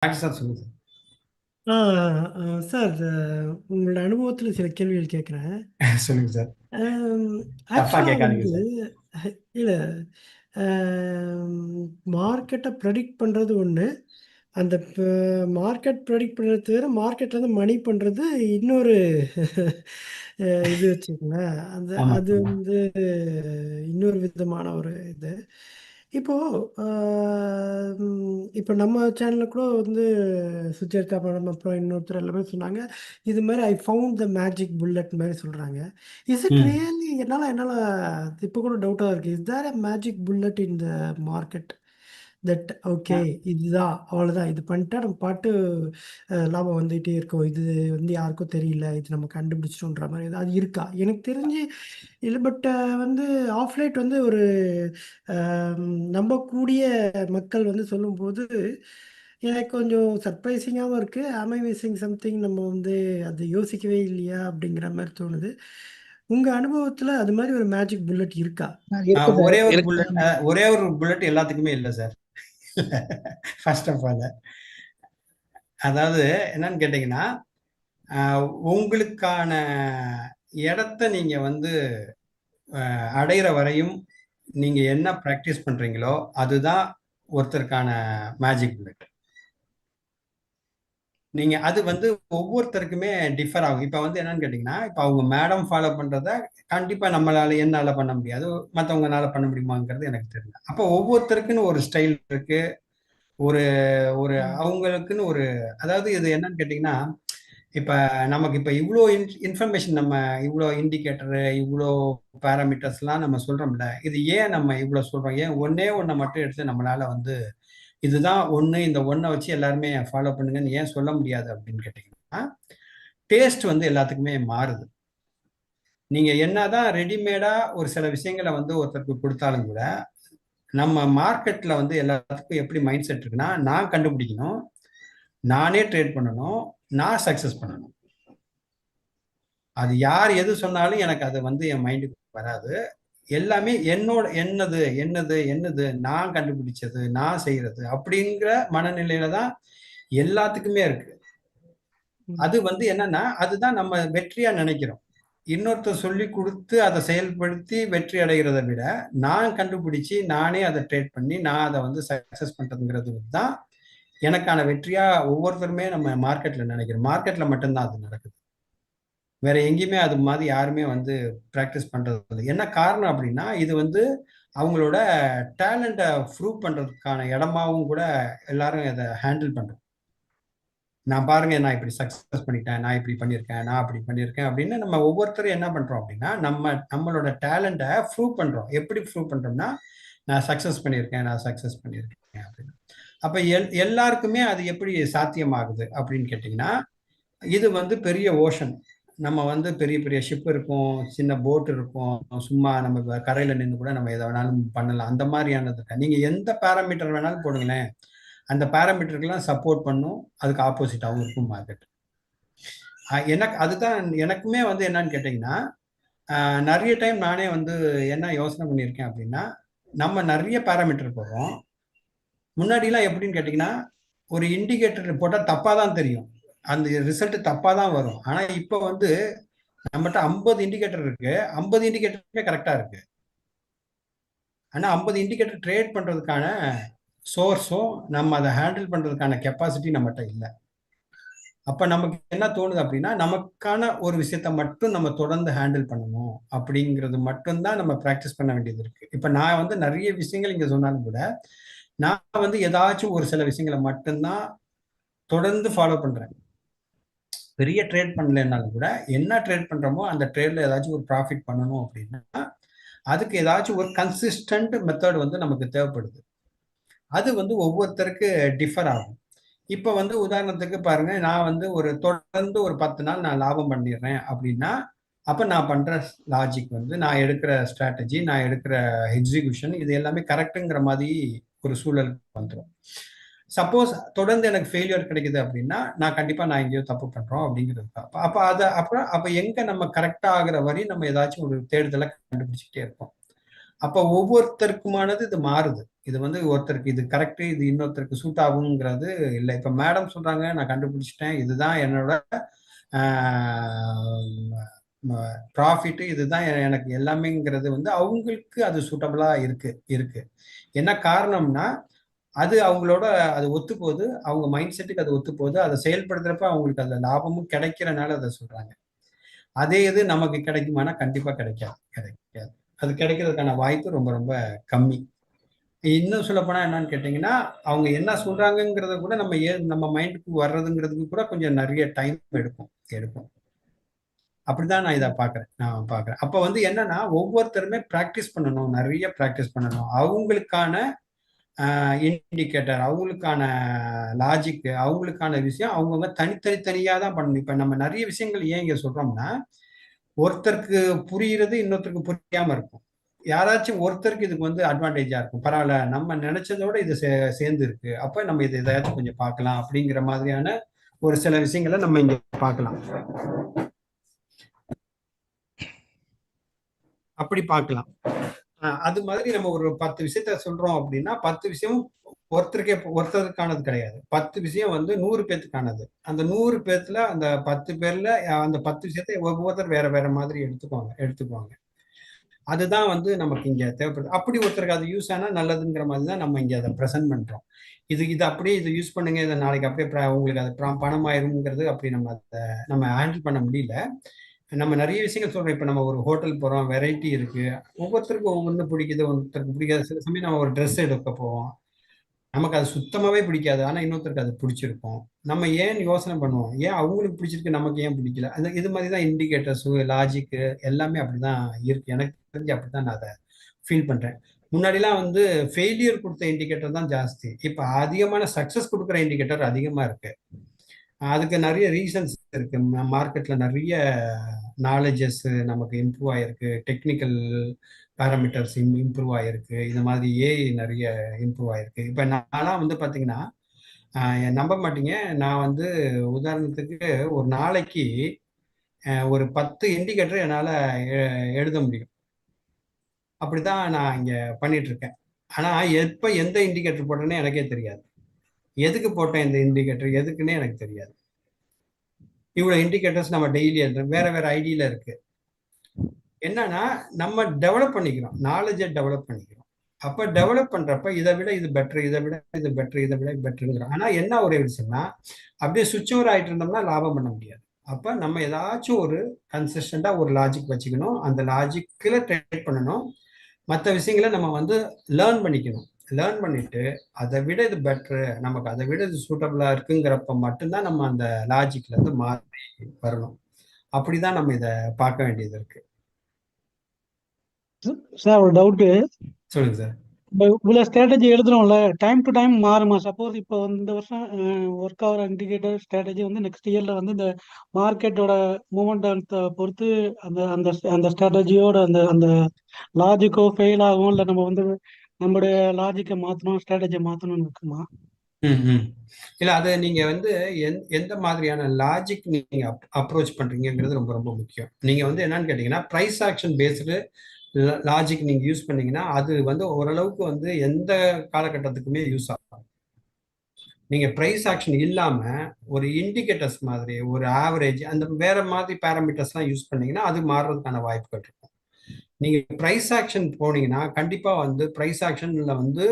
Sir சொல்லுங்க ஆ, sir, உங்களோட அனுபவத்தில் சில கேள்விகள் கேட்குறேன். சார். சொல்லுங்க சார். தப்பா ஆக்சுவலாக கேட்காதீங்க வந்து சார். இல்லை, மார்க்கெட்டை ப்ரெடிக்ட் பண்ணுறது ஒன்று. அந்த மார்க்கெட் ப்ரெடிக்ட் பண்ணுறது வேறு, மார்க்கெட்லேருந்து மணி பண்ணுறது இன்னொரு இது வச்சுக்கோங்களேன். ஆமா அது ஆமா. வந்து இன்னொரு விதமான ஒரு இது. இப்போ இப்போ நம்ம சேனலில் கூட வந்து சுஜாதா மேடம் அப்புறம் இன்னொருத்தர் எல்லாமே சொன்னாங்க. இது மாதிரி I found the magic bullet மாதிரி சொல்கிறாங்க. Is it hmm. ரியலி? என்னால் இப்போ கூட டவுட்டாக இருக்குது. Is there a magic bullet in the market that okay, இதுதான் அவ்வளோதான், இது பண்ணிட்டா நம்ம பாட்டு லாபம் வந்துகிட்டே இருக்கும், இது வந்து யாருக்கும் தெரியல, இது நம்ம கண்டுபிடிச்சிட்டோன்ற மாதிரி ஏதாவது இருக்கா? எனக்கு தெரிஞ்சு இல்லை. பட் வந்து ஆஃப்லைட் வந்து ஒரு நம்பக்கூடிய மக்கள் வந்து சொல்லும்போது எனக்கு கொஞ்சம் சர்ப்ரைசிங்காகவும் இருக்குது. ஆம் ஐ மிஸ்ஸிங் சம்திங்? நம்ம வந்து அதை யோசிக்கவே இல்லையா அப்படிங்கிற மாதிரி தோணுது. உங்கள் அனுபவத்தில் அது மாதிரி ஒரு மேஜிக் புல்லட் இருக்கா? இருக்கு சார், ஒரே ஒரு இருக்கு. புல்லட் ஒரே ஒரு புல்லட் எல்லாத்துக்குமே இல்லை சார். ஃபர்ஸ்ட் ஆஃப் ஆல், அதாவது என்னன்னு கேட்டீங்கன்னா, உங்களுக்கான இடத்த நீங்க வந்து அடையிற வரையும் நீங்க என்ன பிராக்டிஸ் பண்றீங்களோ அதுதான் ஒருத்தருக்கான மேஜிக் புல்லட். நீங்க அது வந்து ஒவ்வொருத்தருக்குமே டிஃபர் ஆகும். இப்ப வந்து என்னன்னு கேட்டீங்கன்னா, இப்ப அவங்க மேடம் ஃபாலோ பண்றத கண்டிப்பா நம்மளால என்னால பண்ண முடியாது, மத்தவங்கனால பண்ண முடியுமாங்கிறது எனக்கு தெரியல. அப்ப ஒவ்வொருத்தருக்குன்னு ஒரு ஸ்டைல் இருக்கு. ஒரு ஒரு அவங்களுக்குன்னு ஒரு, அதாவது இது என்னன்னு கேட்டீங்கன்னா, இப்ப நமக்கு இப்ப இவ்வளோ இன்ஃபர்மேஷன், நம்ம இவ்வளோ இண்டிகேட்டர், இவ்வளோ பேராமீட்டர்ஸ்லாம் நம்ம சொல்றோம்ல, இது ஏன் நம்ம இவ்வளோ சொல்றோம்? ஏன் ஒன்னே ஒன்றை மட்டும் எடுத்து நம்மளால வந்து இதுதான் ஒண்ணு, இந்த ஒன்றை வச்சு எல்லாருமே ஃபாலோ பண்ணுங்கன்னு ஏன் சொல்ல முடியாது அப்படின்னு கேட்டீங்கன்னா, டேஸ்ட் வந்து எல்லாத்துக்குமே மாறுது. நீங்க என்னதான் ரெடிமேடா ஒரு சில விஷயங்களை வந்து ஒருத்தருக்கு கொடுத்தாலும் கூட, நம்ம மார்க்கெட்ல வந்து எல்லாத்துக்கும் எப்படி மைண்ட் செட் இருக்குன்னா, நான் கண்டுபிடிக்கணும், நானே ட்ரேட் பண்ணணும், நான் சக்சஸ் பண்ணணும். அது யார் எது சொன்னாலும் எனக்கு அது வந்து என் மைண்டுக்கு வராது. எல்லாமே என்னோட, என்னது என்னது என்னது, நான் கண்டுபிடிச்சது, நான் செய்யறது அப்படிங்கிற மனநிலையில தான் எல்லாத்துக்குமே இருக்கு. ம். அது வந்து என்னன்னா, அதுதான் நம்ம வெற்றியா நினைக்கிறோம். இன்னொருத்தர் சொல்லி கொடுத்து அதை செயல்படுத்தி வெற்றி அடைகிறதை விட, நான் கண்டுபிடிச்சு நானே அதை ட்ரேட் பண்ணி நான் அதை வந்து சக்சஸ் பண்றதுங்கிறது தான் எனக்கான வெற்றியா ஒவ்வொருத்தருமே நம்ம மார்க்கெட்ல நினைக்கிறோம். மார்க்கெட்ல மட்டும்தான் அது நடக்குது. வேற எங்கேயுமே அது மாதிரி யாருமே வந்து பிராக்டிஸ் பண்றது இல்லை. என்ன காரணம் அப்படின்னா, இது வந்து அவங்களோட டேலண்ட்டை ப்ரூவ் பண்றதுக்கான இடமாவும் கூட எல்லாரும் இதை ஹேண்டில் பண்றோம். நான் பாருங்க, நான் இப்படி சக்சஸ் பண்ணிட்டேன், நான் இப்படி பண்ணியிருக்கேன், நான் அப்படி பண்ணியிருக்கேன் அப்படின்னு நம்ம ஒவ்வொருத்தரும் என்ன பண்றோம் அப்படின்னா, நம்மளோட டேலண்ட்டை ப்ரூவ் பண்றோம். எப்படி ப்ரூவ் பண்றோம்னா, நான் சக்சஸ் பண்ணியிருக்கேன், நான் சக்சஸ் பண்ணியிருக்கேன் அப்படின்னு. அப்ப எல்லாருக்குமே அது எப்படி சாத்தியமாகுது அப்படின்னு கேட்டீங்கன்னா, இது வந்து பெரிய ஓஷன். நம்ம வந்து பெரிய பெரிய ஷிப் இருக்கும், சின்ன போட் இருக்கும், சும்மா நம்ம கரையில நின்று கூட நம்ம எதை வேணாலும் பண்ணலாம். அந்த மாதிரியானது இருக்கு. நீங்க எந்த பேராமீட்டர் வேணாலும் போடுங்களேன், அந்த பேராமீட்டருக்கெல்லாம் சப்போர்ட் பண்ணும். அதுக்கு ஆப்போசிட்டாகவும் இருக்கும் மார்க்கெட். எனக்கு அதுதான், எனக்குமே வந்து என்னன்னு கேட்டீங்கன்னா, நிறைய டைம் நானே வந்து என்ன யோசனை பண்ணியிருக்கேன் அப்படின்னா, நம்ம நிறைய பேராமீட்டர் போடுறோம். முன்னாடிலாம் எப்படின்னு கேட்டீங்கன்னா, ஒரு இண்டிகேட்டர் போட்டால் தப்பாக தான் தெரியும், அந்த ரிசல்ட் தப்பாக தான் வரும். ஆனால் இப்போ வந்து நம்மகிட்ட 50 இண்டிகேட்டர் இருக்கு, 50 இண்டிகேட்டருமே கரெக்டாக இருக்கு. ஆனால் 50 இண்டிகேட்டர் ட்ரேட் பண்ணுறதுக்கான சோர்ஸும் நம்ம அதை ஹேண்டில் பண்ணுறதுக்கான கெப்பாசிட்டி நம்மகிட்ட இல்லை. அப்ப நமக்கு என்ன தோணுது அப்படின்னா, நமக்கான ஒரு விஷயத்த மட்டும் நம்ம தொடர்ந்து ஹேண்டில் பண்ணணும் அப்படிங்கிறது மட்டும்தான் நம்ம பிராக்டிஸ் பண்ண வேண்டியது இருக்கு. இப்ப நான் வந்து நிறைய விஷயங்கள் இங்க சொன்னாலும் கூட, நான் வந்து ஏதாச்சும் ஒரு சில விஷயங்களை மட்டும்தான் தொடர்ந்து ஃபாலோ பண்றேன். பெரிய ட்ரேட் பண்ணலைன்னாலும் கூட, என்ன ட்ரேட் பண்றோமோ அந்த ட்ரேட்ல ஏதாச்சும் ஒரு ப்ராஃபிட் பண்ணணும் அப்படின்னா, அதுக்கு ஏதாச்சும் ஒரு கன்சிஸ்டன்ட் மெத்தட் வந்து நமக்கு தேவைப்படுது. அது வந்து ஒவ்வொருத்தருக்கு டிஃபர் ஆகும். இப்ப வந்து உதாரணத்துக்கு பாருங்க, நான் வந்து ஒரு தொடர்ந்து ஒரு 10 நாள் நான் லாபம் பண்ணிடுறேன் அப்படின்னா, அப்ப நான் பண்ற லாஜிக் வந்து, நான் எடுக்கிற ஸ்ட்ராட்டஜி, நான் எடுக்கிற எக்ஸிகியூஷன், இது எல்லாமே கரெக்டுங்கிற மாதிரி ஒரு சூழலுக்கு வந்துடும். சப்போஸ் தொடர்ந்து எனக்கு ஃபெயிலியர் கிடைக்குது அப்படின்னா, நான் கண்டிப்பா நான் எங்கேயோ தப்பு பண்றோம் அப்படிங்கிறது தான். அப்ப அப்ப அத அப்புறம் அப்ப எங்க நம்ம கரெக்டா ஆகுற வரை நம்ம ஏதாச்சும் ஒரு தேடுதலை கண்டுபிடிச்சுக்கிட்டே இருப்போம். அப்ப ஒவ்வொருத்தருக்குமானது இது மாறுது. இது வந்து ஒருத்தருக்கு இது கரெக்ட், இது இன்னொருத்தருக்கு சூட் ஆகுங்கிறது இல்லை. இப்ப மேடம் சொல்றாங்க நான் கண்டுபிடிச்சிட்டேன், இதுதான் என்னோட ப்ராஃபிட், இதுதான் எனக்கு எல்லாமேங்கிறது வந்து அவங்களுக்கு அது சூட்டபிளா இருக்கு இருக்கு. என்ன காரணம்னா அது அவங்களோட அது ஒத்து போகுது, அவங்க மைண்ட் செட்டுக்கு அது ஒத்து போகுது, அதை செயல்படுத்துறப்ப அவங்களுக்கு அதுல லாபமும் கிடைக்கிறனால அதை சொல்றாங்க. அதே இது நமக்கு கிடைக்குமானா கண்டிப்பா கிடைக்காது, கிடைக்காது. அது கிடைக்கிறதுக்கான வாய்ப்பு ரொம்ப ரொம்ப கம்மி. இன்னும் சொல்ல போனா என்னன்னு கேட்டீங்கன்னா, அவங்க என்ன சொல்றாங்கங்கிறத கூட நம்ம மைண்டுக்கு வர்றதுங்கிறதுக்கு கூட கொஞ்சம் நிறைய டைம் எடுக்கும் எடுக்கும். அப்படிதான் நான் பாக்குறேன். அப்ப வந்து என்னன்னா ஒவ்வொருத்தருமே பிராக்டிஸ் பண்ணணும், நிறைய பிராக்டிஸ் பண்ணணும். அவங்களுக்கான இண்டிகேட்டர், அவங்களுக்கான லாஜிக், அவங்களுக்கான விஷயம் அவங்கவுங்க தனித்தனியா தான் பண்ணணும். இப்ப நம்ம நிறைய விஷயங்கள் ஏன் இங்க சொல்றோம்னா, ஒருத்தருக்கு புரியுறது இன்னொருத்தருக்கு புரியாம இருக்கும். யாராச்சும் ஒருத்தருக்கு இதுக்கு வந்து அட்வான்டேஜா இருக்கும். பரவாயில்ல, நம்ம நினைச்சதோட இது சேர்ந்து இருக்கு, அப்ப நம்ம இதை ஏதாச்சும் கொஞ்சம் பார்க்கலாம் அப்படிங்கிற மாதிரியான ஒரு சில விஷயங்களை நம்ம இங்க பார்க்கலாம். அப்படி பார்க்கலாம். அது மாதிரி நம்ம ஒரு 10 விஷயத்த சொல்றோம் அப்படின்னா 10 விஷயம் ஒருத்தருக்கானது கிடையாது. 10 விஷயம் வந்து 100 பேத்துக்கானது. அந்த 100 பேத்துல அந்த 10 பேர்ல அந்த 10 விஷயத்தை ஒவ்வொருத்தர் வேற வேற மாதிரி எடுத்துக்குவாங்க. அதுதான் வந்து நமக்கு இங்க தேவைப்படுது. அப்படி ஒருத்தருக்கு அது யூஸ் ஆனா நல்லதுங்கிற மாதிரி தான் நம்ம இங்க அதை ப்ரெசென்ட் பண்றோம். இது அப்படியே இதை யூஸ் பண்ணுங்க, இதை நாளைக்கு அப்படியே உங்களுக்கு அது பணம் ஆயிருங்கிறது அப்படி நம்ம ஹேண்டில் பண்ண முடியல. நம்ம நிறைய விஷயங்கள் சொல்றோம். இப்ப நம்ம ஒரு ஹோட்டல் போறோம், வெரைட்டி இருக்கு, ஒவ்வொருத்தருக்கும் ஒவ்வொன்று பிடிக்குது, ஒருத்தருக்கு பிடிக்காது. சில சமயம் நம்ம ஒரு ட்ரெஸ் எடுக்க போவோம், நமக்கு அது சுத்தமாவே பிடிக்காது, ஆனா இன்னொருத்தருக்கு அது பிடிச்சிருக்கும். நம்ம ஏன் யோசனை பண்ணுவோம், ஏன் அவங்களுக்கு பிடிச்சிருக்கு நமக்கு ஏன் பிடிக்கல? அந்த இது மாதிரி தான் இண்டிகேட்டர்ஸ், லாஜிக் எல்லாமே அப்படிதான் இருக்கு. எனக்கு தெரிஞ்சு அப்படிதான் நான் அதை ஃபீல் பண்றேன். முன்னாடிலாம் வந்து ஃபெயிலியர் கொடுத்த இண்டிகேட்டர் தான் ஜாஸ்தி, இப்ப அதிகமான சக்சஸ் கொடுக்குற இண்டிகேட்டர் அதிகமா இருக்கு. அதுக்கு நிறைய ரீசன்ஸ் இருக்கு. மார்க்கெட்ல நிறைய நாலேஜஸ் நமக்கு இம்ப்ரூவ் ஆயிருக்கு, டெக்னிக்கல் பேராமீட்டர்ஸ் இம்ப்ரூவ் ஆயிருக்கு, இந்த மாதிரி ஏஐ நிறைய இம்ப்ரூவ் ஆயிருக்கு. இப்ப நான்லாம் வந்து பாத்தீங்கன்னா நம்ப மாட்டீங்க, நான் வந்து உதாரணத்துக்கு ஒரு நாளைக்கு ஒரு 10 இண்டிகேட்டர் என்னால எழுத முடியும். அப்படிதான் நான் இங்க பண்ணிட்டு இருக்கேன். ஆனா எப்ப எந்த இண்டிகேட்டர் போட்டேன்னு எனக்கே தெரியாது, எதுக்கு போட்டேன் இந்த இண்டிகேட்டர் எதுக்குன்னே எனக்கு தெரியாது. இவ்வளவு இண்டிகேட்டர்ஸ் நம்ம டெய்லி வேற வேற ஐடியில இருக்கு. என்னன்னா நம்ம டெவலப் பண்ணிக்கிறோம், நாலேஜை டெவலப் பண்ணிக்கிறோம். அப்ப டெவலப் பண்றப்ப இதை விட இது பெட்டர், இதை விட இது பெட்டர், இதை விட பெட்டருங்கிறோம். ஆனா என்ன ஒரே விஷயம்னா, அப்படியே சுவிட்ச் ஓவர் ஆயிட்டு இருந்தோம்னா லாபம் பண்ண முடியாது. அப்ப நம்ம ஏதாச்சும் ஒரு கன்சிஸ்டண்டா ஒரு லாஜிக் வச்சுக்கணும், அந்த லாஜிக்ல ட்ரேட் பண்ணணும். மற்ற விஷயங்களை நம்ம வந்து லேர்ன் பண்ணிக்கணும். லேர்ன் பண்ணிட்டு அதை விட இது பெட்டரு, நமக்கு அதை விட இது சூட்டபிளா இருக்குங்கிறப்ப மட்டும்தான் நம்ம அந்த லாஜிக்ல இருந்து மாறி வரணும். அப்படிதான் நம்ம இதை பார்க்க வேண்டியது இருக்கு. சார் ஒரு டவுட்டு. சொல்லுங்க சார். இப்போ இவ்வளோ ஸ்ட்ராட்டஜி எழுதுறோம்ல, டைம் டு டைம் மாறுமா? சப்போஸ் இப்போ இந்த வருஷம் ஒர்க் ஆகிற இண்டிகேட்டர் ஸ்ட்ராட்டஜி வந்து நெக்ஸ்ட் இயர்ல வந்து இந்த மார்க்கெட்டோட மூமெண்ட்டை பொறுத்து அந்த அந்த அந்த ஸ்ட்ராட்டஜியோட அந்த அந்த லாஜிக்கோ ஃபெயில் ஆகும், இல்லை நம்ம வந்து நம்மளுடைய லாஜிக்கை மாற்றணும், ஸ்ட்ராட்டஜியை மாற்றணும்னு இருக்குமா? இல்ல, அது நீங்க வந்து எந்த மாதிரியான லாஜிக் நீங்க அப்ரோச் பண்றீங்கிறது ரொம்ப ரொம்ப முக்கியம். நீங்க வந்து என்னன்னு கேட்டீங்கன்னா, பிரைஸ் ஆக்ஷன் பேஸ்டு லாஜிக் நீங்க யூஸ் பண்ணீங்கன்னா அது வந்து ஓரளவுக்கு வந்து எந்த காலகட்டத்துக்குமே யூஸ் ஆகும். நீங்க பிரைஸ் ஆக்ஷன் இல்லாம ஒரு இண்டிகேட்டர்ஸ் மாதிரி ஒரு ஆவரேஜ் அந்த வேற மாதிரி பேராமீட்டர்ஸ் எல்லாம் யூஸ் பண்ணீங்கன்னா அது மாறுறதுக்கான வாய்ப்புகள் இருக்கும். நீங்க பிரைஸ் ஆக்ஷன் போனீங்கன்னா கண்டிப்பா வந்து பிரைஸ் ஆக்ஷன்ல வந்து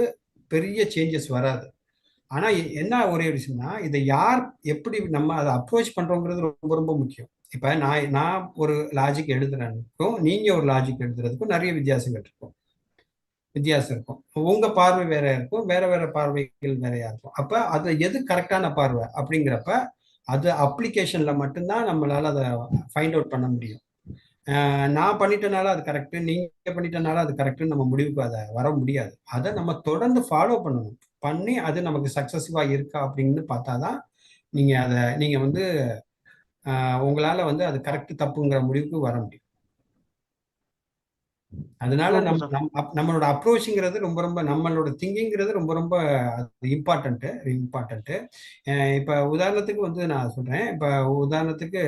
பெரிய சேஞ்சஸ் வராது. ஆனா என்ன ஒரே விஷயம்னா, இதை யார் எப்படி நம்ம அதை அப்ரோச் பண்றோங்கிறது ரொம்ப ரொம்ப முக்கியம். இப்ப நான் ஒரு லாஜிக் எழுதுறேனுக்கும் நீங்க ஒரு லாஜிக் எழுதுறதுக்கும் நிறைய வித்தியாசம் இருக்கும். உங்க பார்வை வேற இருக்கும், வேற வேற பார்வைகள் வேறையா இருக்கும். அப்ப அது எது கரெக்டான பார்வை அப்படிங்கிறப்ப அது அப்ளிகேஷன்ல மட்டும்தான் நம்மளால அதை ஃபைண்ட் அவுட் பண்ண முடியும். நான் பண்ணிட்டனால அது கரெக்ட், நீங்க பண்ணிட்டனால அது கரெக்ட்னு நம்ம முடிவுக்கு அதை வர முடியாது. அதை நம்ம தொடர்ந்து ஃபாலோ பண்ணணும். பண்ணி அது நமக்கு சக்சஸிவா இருக்கா அப்படின்னு பார்த்தாதான் நீங்க வந்து உங்களால வந்து அது கரெக்ட் தப்புங்கிற முடிவுக்கு வர முடியும். அதனால ஓகே சார். நம்மளோட அப்ரோச்சுங்கிறது ரொம்ப ரொம்ப நம்மளோட திங்கிங்கிறது ரொம்ப ரொம்ப இம்பார்ட்டன்ட். இப்ப உதாரணத்துக்கு வந்து நான் சொல்றேன். இப்ப உதாரணத்துக்கு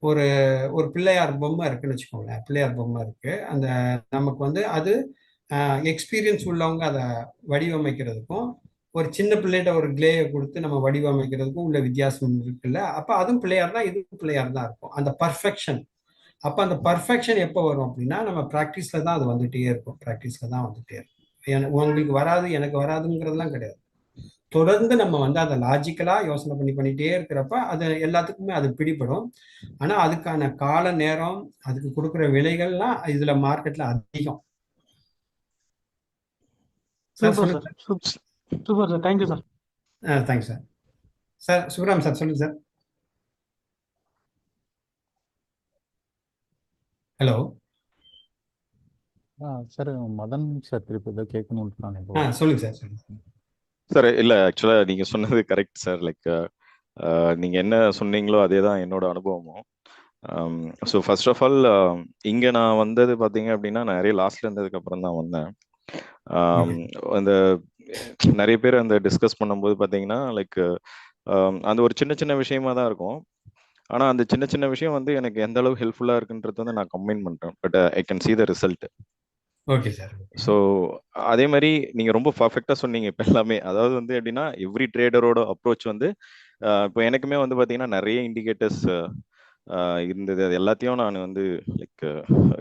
ஒரு ஒரு பிள்ளையார் பொம்மை இருக்குன்னு வச்சுக்கோங்களேன். பிள்ளையார் பொம்மை இருக்கு. அந்த நமக்கு வந்து அது எக்ஸ்பீரியன்ஸ் உள்ளவங்க அதை வடிவமைக்கிறதுக்கும் ஒரு சின்ன பிள்ளைகிட்ட ஒரு கிளேயை கொடுத்து நம்ம வடிவமைக்கிறதுக்கும் உள்ள வித்தியாசம் இருக்குல்ல. அப்போ அதுவும் பிள்ளையார் தான், இதுவும் பிள்ளையார் தான் இருக்கும். அந்த பர்ஃபெக்ஷன். அப்போ அந்த பர்ஃபெக்ஷன் எப்போ வரும் அப்படின்னா நம்ம ப்ராக்டிஸ்ல தான் அது வந்துட்டே இருக்கும். ப்ராக்டிஸ்ல தான் வந்துட்டே இருக்கும். உங்களுக்கு வராது எனக்கு வராதுங்கிறதுலாம் கிடையாது. தொடர்ந்து நம்ம வந்து அதை லாஜிக்கலா யோசனை பண்ணிட்டே இருக்கிறப்ப அது எல்லாத்துக்குமே அது பிடிபடும். ஆனா அதுக்கான கால நேரம், அதுக்கு கொடுக்குற விலைகள்லாம் இதுல மார்க்கெட்ல அதிகம். சார் சூப்பர் சொல்லுங்க. Sir, super sir, thank you sir. Thanks sir. Sir Subram sir சொல்லுங்க sir. Hello sir Madan sir திருப்பி ஏதோ கேட்கணும்னு சொல்லுங்க சார் சொல்லுங்க சார். இல்லை, ஆக்சுவலாக நீங்கள் சொன்னது கரெக்ட் சார். லைக் நீங்கள் என்ன சொன்னீங்களோ அதே தான் என்னோட அனுபவமும். ஸோ ஃபர்ஸ்ட் ஆஃப் ஆல் இங்கே நான் வந்தது பார்த்தீங்க அப்படின்னா நான் நிறைய லாஸ்ட்ல இருந்ததுக்கு அப்புறம் தான் வந்தேன். அந்த நிறைய பேர் அந்த டிஸ்கஸ் பண்ணும்போது பார்த்தீங்கன்னா லைக் அந்த ஒரு சின்ன சின்ன விஷயமா தான் இருக்கும். ஆனால் அந்த சின்ன சின்ன விஷயம் வந்து எனக்கு எந்த அளவு ஹெல்ப்ஃபுல்லாக இருக்குன்றது வந்து நான் கம்பைன் பண்ணுறேன். But I can see the result. Okay sir. So அதே மாதிரி நீங்கள் ரொம்ப பர்ஃபெக்டாக சொன்னீங்க இப்போ எல்லாமே. அதாவது வந்து எப்படின்னா எவ்ரி ட்ரேடரோட அப்ரோச் வந்து இப்போ எனக்குமே வந்து பார்த்தீங்கன்னா நிறைய இண்டிகேட்டர்ஸ் இருந்தது. அது எல்லாத்தையும் நான் வந்து லைக்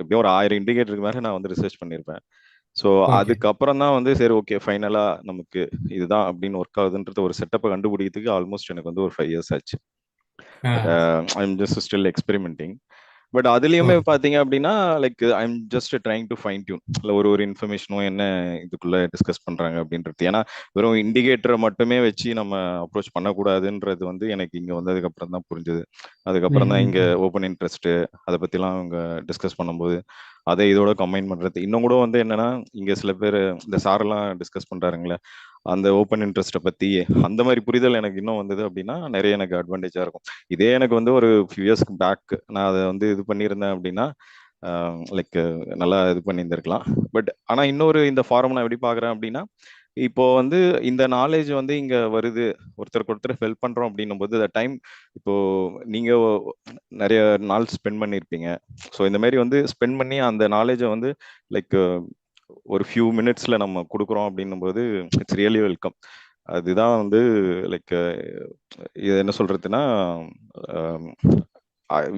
எப்படியும் ஒரு 1000 இண்டிகேட்டருக்கு மேலே நான் வந்து ரிசர்ச் பண்ணியிருப்பேன். ஸோ அதுக்கப்புறம் தான் வந்து சரி ஓகே ஃபைனலாக நமக்கு இதுதான் அப்படின்னு ஒர்க் ஆகுதுன்றது ஒரு செட்டப்பை கண்டுபிடிக்கிறதுக்கு ஆல்மோஸ்ட் எனக்கு வந்து ஒரு 5 years ஆச்சு. I'm just still experimenting. But அதுலயுமே பாத்தீங்க அப்படின்னா like I'm just trying to fine tune. இல்லை ஒரு இன்ஃபர்மேஷனும் என்ன இதுக்குள்ள டிஸ்கஸ் பண்றாங்க அப்படின்றது. ஏன்னா வெறும் இண்டிகேட்டரை மட்டுமே வச்சு நம்ம அப்ரோச் பண்ணக்கூடாதுன்றது வந்து எனக்கு இங்க வந்ததுக்கு அப்புறம் தான் புரிஞ்சது. அதுக்கப்புறம் தான் இங்க ஓப்பன் இன்ட்ரெஸ்ட் அதை பத்திலாம் அவங்க டிஸ்கஸ் பண்ணும்போது அதை இதோட கம்பைன் பண்றது. இன்னும் கூட வந்து என்னன்னா இங்க சில பேர் இந்த சாரெல்லாம் டிஸ்கஸ் பண்றாருங்களே அந்த ஓப்பன் இன்ட்ரெஸ்ட்டை பத்தி அந்த மாதிரி புரிதல் எனக்கு இன்னும் வந்தது அப்படின்னா நிறைய எனக்கு அட்வான்டேஜா இருக்கும். இதே எனக்கு வந்து ஒரு ஃபியூ இயர்ஸ்க்கு பேக் நான் அதை வந்து இது பண்ணியிருந்தேன் அப்படின்னா லைக் நல்லா இது பண்ணியிருந்திருக்கலாம். பட் ஆனா இன்னொரு இந்த ஃபார்ம் நான் எப்படி பாக்குறேன் அப்படின்னா இப்போ வந்து இந்த நாலேஜ் வந்து இங்க வருது, ஒருத்தருக்கு ஒருத்தர் ஹெல்ப் பண்றோம் அப்படின்னும் போது டைம் இப்போ நீங்க நிறைய நாள் ஸ்பெண்ட் பண்ணியிருப்பீங்க. ஸோ இந்த மாதிரி வந்து ஸ்பெண்ட் பண்ணி அந்த நாலேஜை வந்து லைக் ஒரு ஃபியூ மினிட்ஸ்ல நம்ம கொடுக்குறோம் அப்படின்னும் போது இட்ஸ் ரியலி வெல்கம். அதுதான் வந்து லைக் இது என்ன சொல்றதுன்னா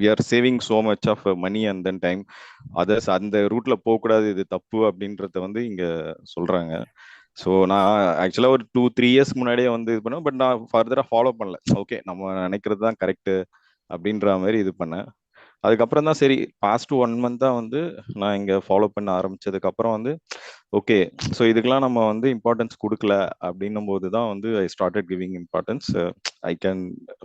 we are saving so much of money and then time. Others அந்த ரூட்ல போகக்கூடாது, இது தப்பு அப்படின்றத வந்து இங்க சொல்றாங்க. ஸோ நான் ஆக்சுவலாக ஒரு 2-3 years முன்னாடியே வந்து இது பண்ணேன். பட் நான் ஃபர்தராக ஃபாலோ பண்ணல. ஓகே நம்ம நினைக்கிறது தான் கரெக்டு அப்படின்ற மாதிரி இது பண்ணேன். அதுக்கப்புறம் தான் சரி பாஸ்ட் 1 month தான் வந்து நான் இங்கே ஃபாலோ பண்ண ஆரம்பிச்சதுக்கு அப்புறம் வந்து ஓகே ஸோ இதுக்கெல்லாம் நம்ம வந்து இம்பார்ட்டன்ஸ் கொடுக்கல அப்படின்னும் போது தான் வந்து I started giving importance. I can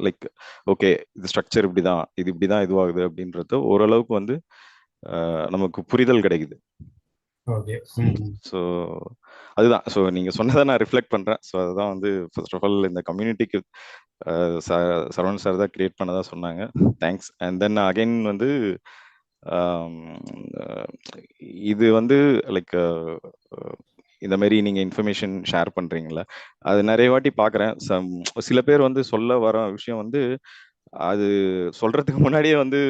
like okay இது ஸ்ட்ரக்சர் இப்படிதான், இது இப்படிதான் இதுவாகுது அப்படின்றது ஓரளவுக்கு வந்து நமக்கு புரிதல் கிடைக்குது. ஸோ அதுதான். ஸோ நீங்க சொன்னதை நான் ரிஃப்ளெக்ட் பண்றேன். ஸோ அதுதான் வந்து ஃபர்ஸ்ட் ஆஃப் ஆல் இந்த கம்யூனிட்டிக்கு சரவணன் சார் தான் கிரியேட் பண்ணதா சொன்னாங்க. தேங்க்ஸ். அண்ட் தென் அகைன் வந்து இது வந்து லைக் இந்த மாதிரி நீங்க இன்ஃபர்மேஷன் ஷேர் பண்றீங்களா அது நிறைய வாட்டி பாக்குறேன். சில பேர் வந்து சொல்ல வர விஷயம் வந்து அது சொல்றதுக்கு முன்னாடியே வந்து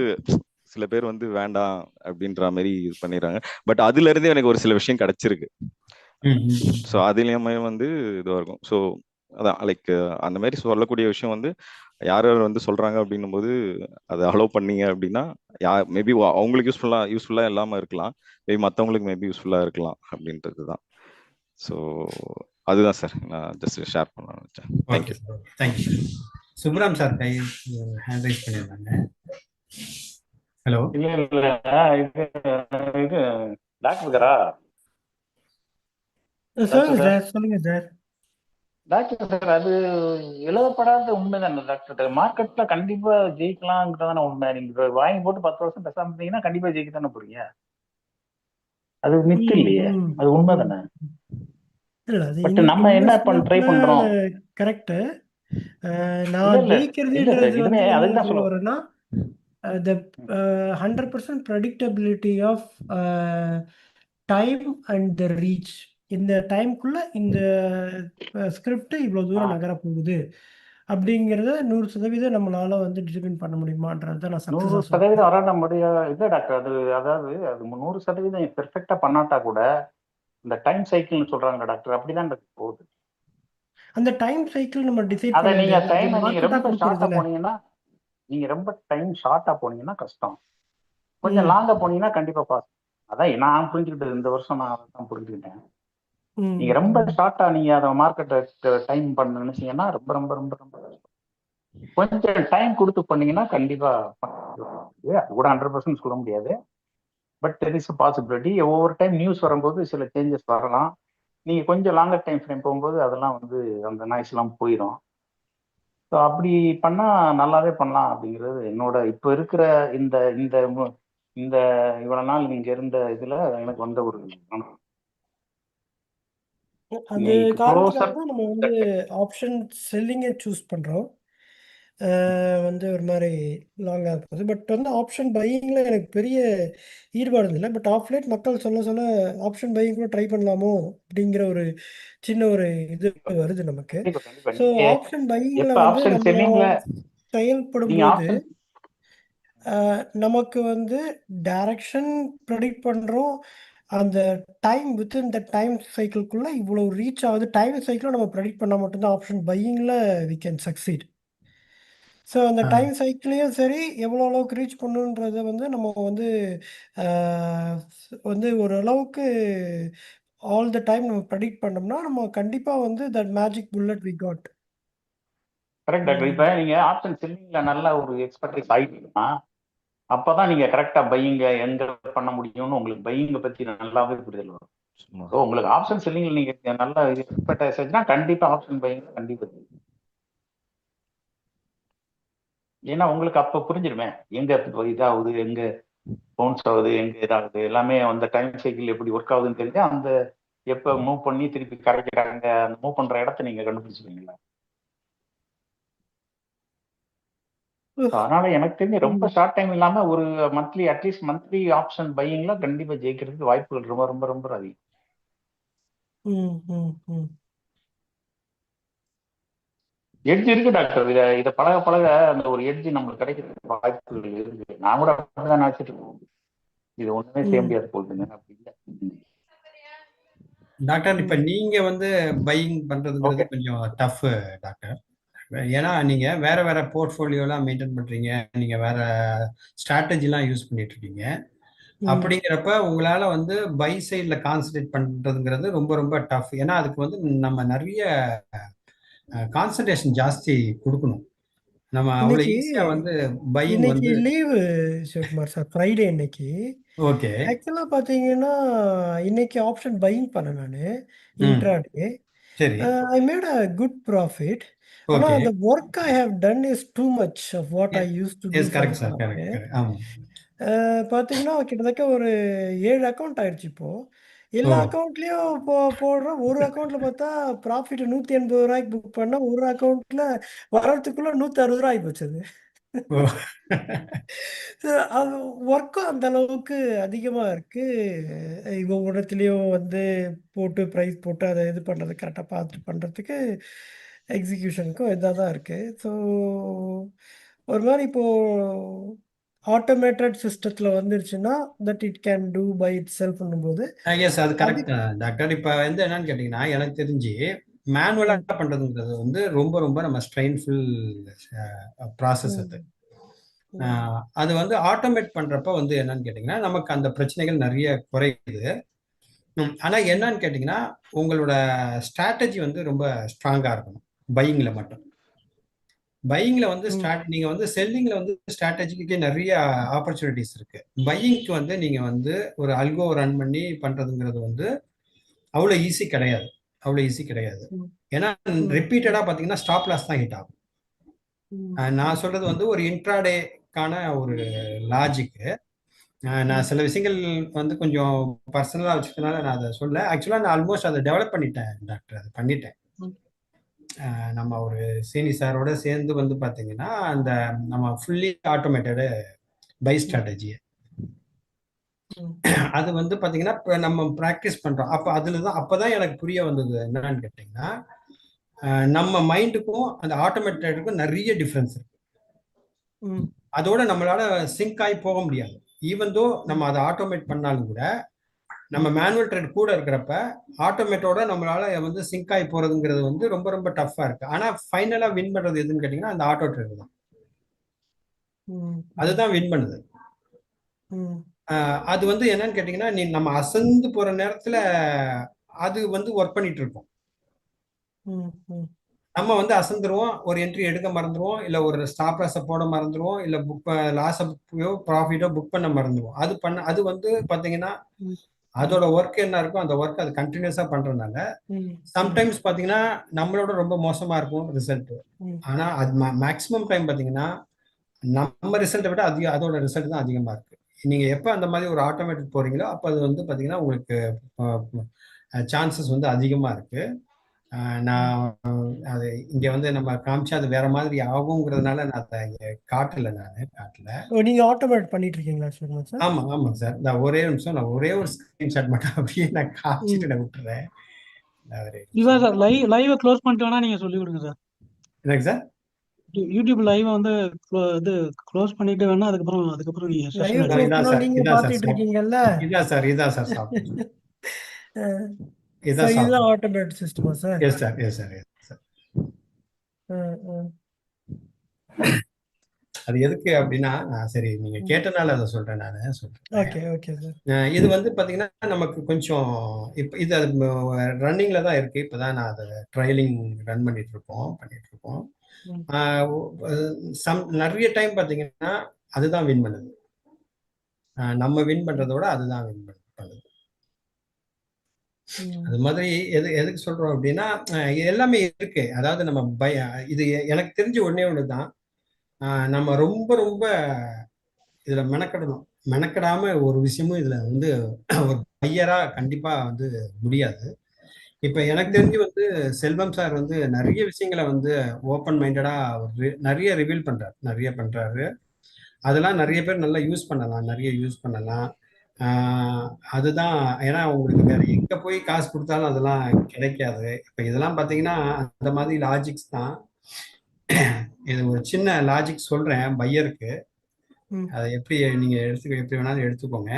சில பேர் வந்து வேண்டாம் அப்படின்ற மாதிரி இது பண்ணிடுறாங்க. பட் அதுல இருந்து எனக்கு ஒரு சில விஷயம் கிடைச்சிருக்கு. ஸோ அதுலயுமே வந்து இதுவா இருக்கும். ஸோ அதான் லைக் அந்த மாதிரி சொல்லக்கூடிய விஷயம் வந்து யார் யார் வந்து சொல்றாங்க அப்படின்னும் போது அதை அலோவ் பண்ணீங்க அப்படின்னா மேபி அவங்களுக்கு யூஸ்ஃபுல்லா இல்லாம இருக்கலாம், மேபி மற்றவங்களுக்கு மேபி யூஸ்ஃபுல்லா இருக்கலாம் அப்படின்றது தான். ஸோ அதுதான் சார் நான் ஜஸ்ட் ஷேர் பண்ண நினைச்சேன். தேங்க்யூ. தேங்க்யூ. சுப்ராம் சார் கை ஹேண்ட் ரைஸ் பண்ணியிருந்தாங்க. ஹலோ. இல்ல இது டாக்டர் இருக்காரா? சொல்லுங்க சார். டாக்டர் சார் அது எழுதப்படாத உண்மைதானே டாக்டர்? மார்க்கெட்ல கண்டிப்பா ஜெயிக்கலாம்ன்றதான உண்மை. நீங்க வாங்கி போட்டு 10 வருஷம் பேசாம இருந்தீங்கன்னா கண்டிப்பா ஜெயிக்க தானே போறீங்க. அது மித்து இல்லையே, அது உண்மைதானே? பட் நம்ம என்ன ட்ரை பண்றோம்? கரெக்ட். நான் ஜெயிக்கிறதுன்றது வந்து என்ன சொல்ல வரேன்னா the 100% predictability of time and the reach. இந்த டைம்குள்ள இந்த ஸ்கிரிப்ட் இவ்வளவு தூரம் நகர போகுது அப்படிங்கறத 100% நம்மளால வந்து டிட்டர்மின் பண்ண முடியுமான்றத நான் 100% வராத முடியாது இல்ல டாக்டர். அது அதாவது அது 100% பெர்ஃபெக்டா பண்ணாட்டா கூட இந்த டைம் சைக்கிள்னு சொல்றாங்க டாக்டர், அப்படிதான் போகுது. அந்த டைம் சைக்கிள் நம்ம டிசைட் அதை பண்ண நீங்க முடியாது. அது டைம் நீங்க மார்க்கெட்டா ரொம்ப ஷார்ட்டா கொடுக்கறதுல. போனீங்கன்னா, நீங்க ரொம்ப டைம் ஷார்ட்டா போனீங்கன்னா கஷ்டம். கொஞ்சம் ம் லாங்கா போனீங்கன்னா கண்டிப்பா பாஸ். அதான் நான் புரிஞ்சுக்கிட்டது, இந்த வருஷம் நான் அதான் புரிஞ்சுக்கிட்டேன். ம் நீங்க ரொம்ப ம் ஷார்ட்டா நீங்க அதை மார்க்கெட்டை டைம் பண்ண நினைச்சீங்கன்னா ரொம்ப ரொம்ப ரொம்ப ரொம்ப கஷ்டம். கொஞ்சம் டைம் கொடுத்து பண்ணீங்கன்னா கண்டிப்பா பண்ணலாம். அது கூட 100% சொல்ல முடியாது. But there is possibility. ஒவ்வொரு டைம் நியூஸ் வரும்போது சில சேஞ்சஸ் வரலாம். நீங்க கொஞ்சம் லாங்கர் டைம் ஃப்ரேம் போகும்போது அதெல்லாம் வந்து அந்த நாய்ஸ் எல்லாம் போயிடும். ஸோ அப்படி பண்ணா நல்லாவே பண்ணலாம் அப்படிங்கிறது என்னோட இப்ப இருக்கிற இந்த இந்த இந்த இவ்வளவு நாள் நீங்க இருந்த இதுல எனக்கு வந்த ஒரு அது இப்போ காரணத்துக்காக தான் நம்ம வந்து ஆப்ஷன் செல்லிங்கை சூஸ் பண்றோம். வந்து ஒரு மாதிரி லாங்காக இருப்பது. பட் வந்து ஆப்ஷன் பையிங்கில் எனக்கு பெரிய ஈடுபாடு இல்லை. பட் ஆஃப் லேட் மக்கள் சொல்ல சொல்ல ஆப்ஷன் பையிங் கூட ட்ரை பண்ணலாமோ அப்படிங்கிற ஒரு சின்ன ஒரு இது வருது நமக்கு. கண்டிப்பா கண்டிப்பா ஸோ நீங்க ஆப்ஷன் பையிங்கில் எப்ப வந்து ஆப்ஷன் நம்ம செல்லிங்ல செயல்படும் நீங்க போது ஆப்ஷன் நமக்கு வந்து டைரக்ஷன் ப்ரெடிக்ட் பண்ணுறோம். அந்த டைம் வித்தின் த டைம் சைக்கிள்குள்ளே இவ்வளோ ரீச் ஆகுது. டைம் சைக்கிளை நம்ம ப்ரெடிக்ட் பண்ணால் மட்டும்தான் ஆப்ஷன் பையிங்கில் வி கேன் சக்சீட். ஸோ அந்த டைம் சைக்கிளையும் சரி, எவ்வளோ அளவுக்கு ரீச் பண்ணுன்றத வந்து நம்ம வந்து வந்து ஓரளவுக்கு ஆல் த டைம் நம்ம ப்ரெடிக்ட் பண்ணோம்னா, நம்ம கண்டிப்பாக வந்து that magic bullet we got. Correct doctor. இப்ப நீங்க ஆப்ஷன் செல்லிங்ல நல்ல ஒரு எக்ஸ்பர்டைஸ் ஆயிட்டீங்கன்னா, அப்பதான் நீங்க கரெக்டா பையிங்க எங்க பண்ண முடியும்னு உங்களுக்கு பையிங்க பத்தி நல்லாவே புரிதல் வரும். ஸோ உங்களுக்கு ஆப்ஷன் செல்லிங்ல நீங்க நல்ல எக்ஸ்பர்டைஸ் ஆச்சுன்னா கண்டிப்பா ஆப்ஷன் பையிங்க கண்டிப்பா தெரியும். ஏன்னா உங்களுக்கு அப்ப புரிஞ்சிருமே எங்க இதாகுது, எங்க பவுன்ஸ் ஆகுது, எங்க இதாகுது, எல்லாமே அந்த டைம் சைக்கிள் எப்படி ஒர்க் ஆகுதுன்னு தெரிஞ்சா அந்த எப்ப மூவ் பண்ணி திருப்பி கரைக்கிறாங்க, அந்த மூவ் பண்ற இடத்த நீங்க கண்டுபிடிச்சிருவீங்களா. அதனால எனக்கு தெரிஞ்சு ரொம்ப ஷார்ட் டைம் இல்லாம ஒரு மந்த்லி அட்லீஸ்ட் மந்த்லி ஆப்ஷன் பையிங்ல கண்டிப்பா ஜெயிக்கிறதுக்கு வாய்ப்புகள் ரொம்ப ரொம்ப ரொம்ப அதிகம். எட்ஜ் இருக்கு டாக்டர். இதை பழக பழக அந்த ஒரு எட்ஜ் நம்மளுக்கு கிடைக்கிறதுக்கு வாய்ப்புகள் இருக்கு. நான் கூட அப்படிதான் நினைச்சிட்டு இருக்கேன், இது ஒண்ணுமே செய்ய முடியாது போகுதுங்க. அப்படி இல்லை டாக்டர். இப்ப நீங்க வந்து பையிங் பண்றதுங்கிறது கொஞ்சம் டஃப் டாக்டர். ஏன்னா நீங்க வேற வேற போர்ட்ஃபோலியோலாம் மெயின்டைன் பண்றீங்க, நீங்க வேற ஸ்ட்ராட்டஜிலாம் யூஸ் பண்ணிட்டு இருக்கீங்க. அப்படிங்கிறப்ப உங்களால வந்து பை சைட்ல கான்சன்ட்ரேட் பண்றதுங்கிறது ரொம்ப ரொம்ப டஃப். ஏன்னா அதுக்கு வந்து நம்ம நிறைய கான்சன்ட்ரேஷன் ஜாஸ்தி கொடுக்கணும். நம்ம அவ்வளவு இன்னைக்கு ஈஸியா வந்து பையிங் இன்னைக்கு வந்து லீவு சிவகுமார் சார், ஃப்ரைடே இன்னைக்கு. ஓகே. ஆக்சுவலாக பார்த்தீங்கன்னா இன்னைக்கு ஆப்ஷன் பையிங் பண்ணேன் நான் ம் இன்ட்ராடே. சரி I made a good profit. ஆனால் ஓகே. அந்த work I have done is too much of what I use to do as for correct the sir, market. Correct correct. ஆமா. பார்த்தீங்கன்னா கிட்டத்தட்ட ஒரு 7 account ஆயிடுச்சு இப்போ. ஓ எல்லா அக்கௌண்ட்லேயும் போடுறோம். ஒரு அக்கௌண்ட்டில் பார்த்தா ப்ராஃபிட் 180 ரூபாய்க்கு புக் பண்ணால் ஒரு அக்கௌண்ட்டில் வர்றதுக்குள்ளே 160 ரூபாய் போச்சு அது. ஓ அது ஒர்க்கும் அந்த அளவுக்கு அதிகமாக இருக்கு. ஒவ்வொன்றத்துலேயும் வந்து போட்டு ப்ரைஸ் போட்டு அதை இது பண்ணுறது கரெக்டாக பார்த்து பண்ணுறதுக்கு எக்ஸிக்யூஷனுக்கும் இதாக தான் இருக்கு. ஸோ ஒரு மாதிரி இப்போ ஆட்டோமேட்டட் சிஸ்டத்தில் வந்துருச்சுன்னா that it can do buy it செல்ஃப்னும் போது எஸ் அது அது கரெக்ட் டாக்டர். இப்ப வந்து என்னன்னு கேட்டீங்கன்னா, எனக்கு தெரிஞ்சு மேனுவலா பண்றதுங்கிறது வந்து ரொம்ப ரொம்ப நம்ம ஸ்ட்ரெயின்ஃபுல் ப்ராசஸ் அது. அது வந்து ஆட்டோமேட் பண்றப்ப வந்து என்னன்னு கேட்டீங்கன்னா நமக்கு அந்த பிரச்சனைகள் நிறைய குறையுது. ஆனா என்னன்னு கேட்டீங்கன்னா உங்களோட ஸ்ட்ராட்டஜி வந்து ரொம்ப ஸ்ட்ராங்கா இருக்கணும் பையிங்ல மட்டும். பையிங்ல வந்து நீங்க வந்து செல்லிங்ல வந்து ஸ்ட்ராட்டஜிக்கு நிறைய ஆப்பர்ச்சுனிட்டிஸ் இருக்கு. பையிங்க்கு வந்து நீங்க வந்து ஒரு அல்கோ ரன் பண்ணி பண்றதுங்கிறது வந்து அவ்வளவு ஈஸி கிடையாது, அவ்வளவு ஈஸி கிடையாது. ஏன்னா ரிப்பீட்டடா பாத்தீங்கன்னா ஸ்டாப் லாஸ் தான் ஹிட் ஆகும். நான் சொல்றது வந்து ஒரு இன்ட்ராடேக்கான ஒரு லாஜிக். நான் சில விஷயங்கள் வந்து கொஞ்சம் பர்சனலா வச்சுக்கனால நான் அதை சொல்ல. ஆக்சுவலா நான் ஆல்மோஸ்ட் அதை டெவலப் பண்ணிட்டேன் டாக்டர். அதை பண்ணிட்டேன். நம்ம ஒரு சீனி சாரோட சேர்ந்து வந்து பாத்தீங்கன்னா அந்த நம்ம ஃபுல்லி ஆட்டோமேட்டடு பை ஸ்ட்ராட்டஜி அது வந்து பாத்தீங்கன்னா நம்ம பிராக்டிஸ் பண்றோம். அப்ப அதுலதான் அப்பதான் எனக்கு புரிய வந்தது என்னன்னு கேட்டீங்கன்னா நம்ம மைண்டுக்கும் அந்த ஆட்டோமேட்டடுக்கும் நிறைய டிஃபரன்ஸ் இருக்கு. அதோட நம்மளால சிங்க் ஆகி போக முடியாது. ஈவன் தோ நம்ம அதை ஆட்டோமேட் பண்ணாலும் கூட நம்ம மேனுவல் ட்ரேட் கூட இருக்கிறப்ப ஆட்டோமேட்டோட நம்மளால வந்து சிங்க் ஆகி போறதுங்கிறது வந்து ரொம்ப ரொம்ப டஃப்பா இருக்கு. ஆனா ஃபைனலா வின் பண்றது எதுன்னு கேட்டீங்கன்னா அந்த ஆட்டோ ட்ரேட் தான். அதுதான் வின் பண்ணுது. அது வந்து என்னன்னு கேட்டீங்கன்னா நம்ம அசந்து போற நேரத்துல அது வந்து ஒர்க் பண்ணிட்டு இருக்கோம். நம்ம வந்து அசந்துருவோம், ஒரு என்ட்ரி எடுக்க மறந்துருவோம், இல்ல ஒரு ஸ்டாப் லாஸ போட மறந்துருவோம், இல்ல லாஸ ப்ராஃபிட்டோ புக் பண்ண மறந்துருவோம். அது வந்து பாத்தீங்கன்னா அதோட ஒர்க் என்ன இருக்கும், அந்த ஒர்க் அது கண்டினியூஸா பண்றதுனால சம்டைம்ஸ் பாத்தீங்கன்னா நம்மளோட ரொம்ப மோசமா இருக்கும் ரிசல்ட். ஆனா அது மேக்சிமம் டைம் பாத்தீங்கன்னா நம்ம ரிசல்ட்டை விட அதோட ரிசல்ட் தான் அதிகமா இருக்கு. நீங்க எப்ப அந்த மாதிரி ஒரு ஆட்டோமேட்டிக் போறீங்களோ அப்ப அது வந்து பாத்தீங்கன்னா உங்களுக்கு சான்சஸ் வந்து அதிகமா இருக்கு. நான் அது இங்க வந்து நம்ம காமிச்சா அது வேற மாதிரி ஆகுங்கிறதுனால நான் அதை இங்க காட்டல. நீங்க ஆட்டோமேட் பண்ணிட்டு இருக்கீங்களா சார்? ஆமா ஆமாங்க சார். நான் ஒரே நிமிஷம், நான் ஒரே ஒரு ஸ்கிரீன்ஷாட் மட்டும் அப்படியே நான் காமிச்சிட்டு நான் விட்டுறேன். இதான் சார் லைவ் க்ளோஸ் பண்ணிட்டு வேணா நீங்க சொல்லி கொடுங்க சார். என்னங்க சார்? யூடியூப் லைவ் வந்து இது க்ளோஸ் பண்ணிட்டு வேணா அதுக்கப்புறம் நீங்க லைவ் செஷன் க்ளோஸ் பண்ணா நீங்க பாத்துட்டு இருக்கீங்கல்ல. இதான் சார் சாப்பிட்டு. இதுதான் ஆட்டோமேட் சிஸ்டமா sir? Yes sir yes sir yes sir. அது எதுக்கு அப்படின்னா சரி நீங்க கேட்டனால அதை சொல்றேன். நான் சொல்றேன். இது வந்து பாத்தீங்கன்னா நமக்கு கொஞ்சம் இப்ப இது அது ரன்னிங்ல தான் இருக்கு. இப்பதான் நான் அதை ட்ரையலிங் ரன் பண்ணிட்டு இருக்கோம். நிறைய டைம் பாத்தீங்கன்னா அதுதான் வின் பண்ணுது. நம்ம வின் பண்றதோட அதுதான் வின் பண்ணுது. அது மாதிரி எதுக்கு சொல்றோம் அப்படின்னா எல்லாமே இருக்கு. அதாவது நம்ம இது எனக்கு தெரிஞ்ச ஒண்ணுதான், நம்ம ரொம்ப ரொம்ப இதுல மெனக்கடாம ஒரு விஷயமும் இதுல வந்து ஒரு பையரா கண்டிப்பா வந்து முடியாது. இப்ப எனக்கு தெரிஞ்சு வந்து செல்வம் சார் வந்து நிறைய விஷயங்களை வந்து ஓப்பன் மைண்டடா நிறைய ரிவீல் பண்றாரு. அதெல்லாம் நிறைய பேர் நல்லா யூஸ் பண்ணலாம். அதுதான். ஏன்னா உங்களுக்கு வேற எங்க போய் காசு கொடுத்தாலும் அதெல்லாம் கிடைக்காது. இப்ப இதெல்லாம் பாத்தீங்கன்னா அந்த மாதிரி லாஜிக்ஸ் தான். இது ஒரு சின்ன லாஜிக் சொல்றேன் பையருக்கு. அதை நீங்க எப்படி வேணாலும் எடுத்துக்கோங்க.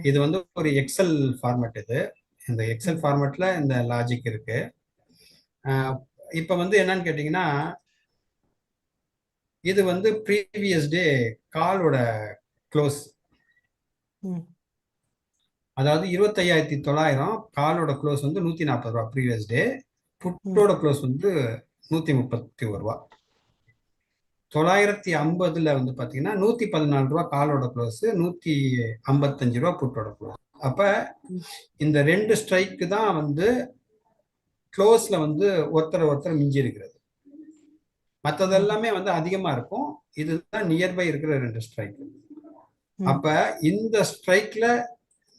இது வந்து ஒரு எக்ஸல் ஃபார்மேட். இந்த எக்ஸல் ஃபார்மேட்ல இந்த லாஜிக் இருக்கு. இப்ப வந்து என்னன்னு கேட்டீங்கன்னா இது வந்து ப்ரீவியஸ் டே காலோட க்ளோஸ். அதாவது 25,900 காலோட க்ளோஸ் வந்து 140 ரூபா ப்ரீவியஸ் டே. புட்டோட க்ளோஸ் வந்து 131 ரூபா. 950ல வந்து பாத்தீங்கன்னா 114 ரூபா காலோட க்ளோஸ், 155 ரூபா புட்டோட க்ளோஸ். அப்ப இந்த 2 ஸ்ட்ரைக்கு தான் வந்து க்ளோஸ்ல வந்து ஒருத்தர் மிஞ்சி இருக்கிறது. மற்றதெல்லாமே வந்து அதிகமா இருக்கும். இதுதான் நியர்பை இருக்கிற 2 ஸ்ட்ரைக். அப்ப இந்த ஸ்ட்ரைக்ல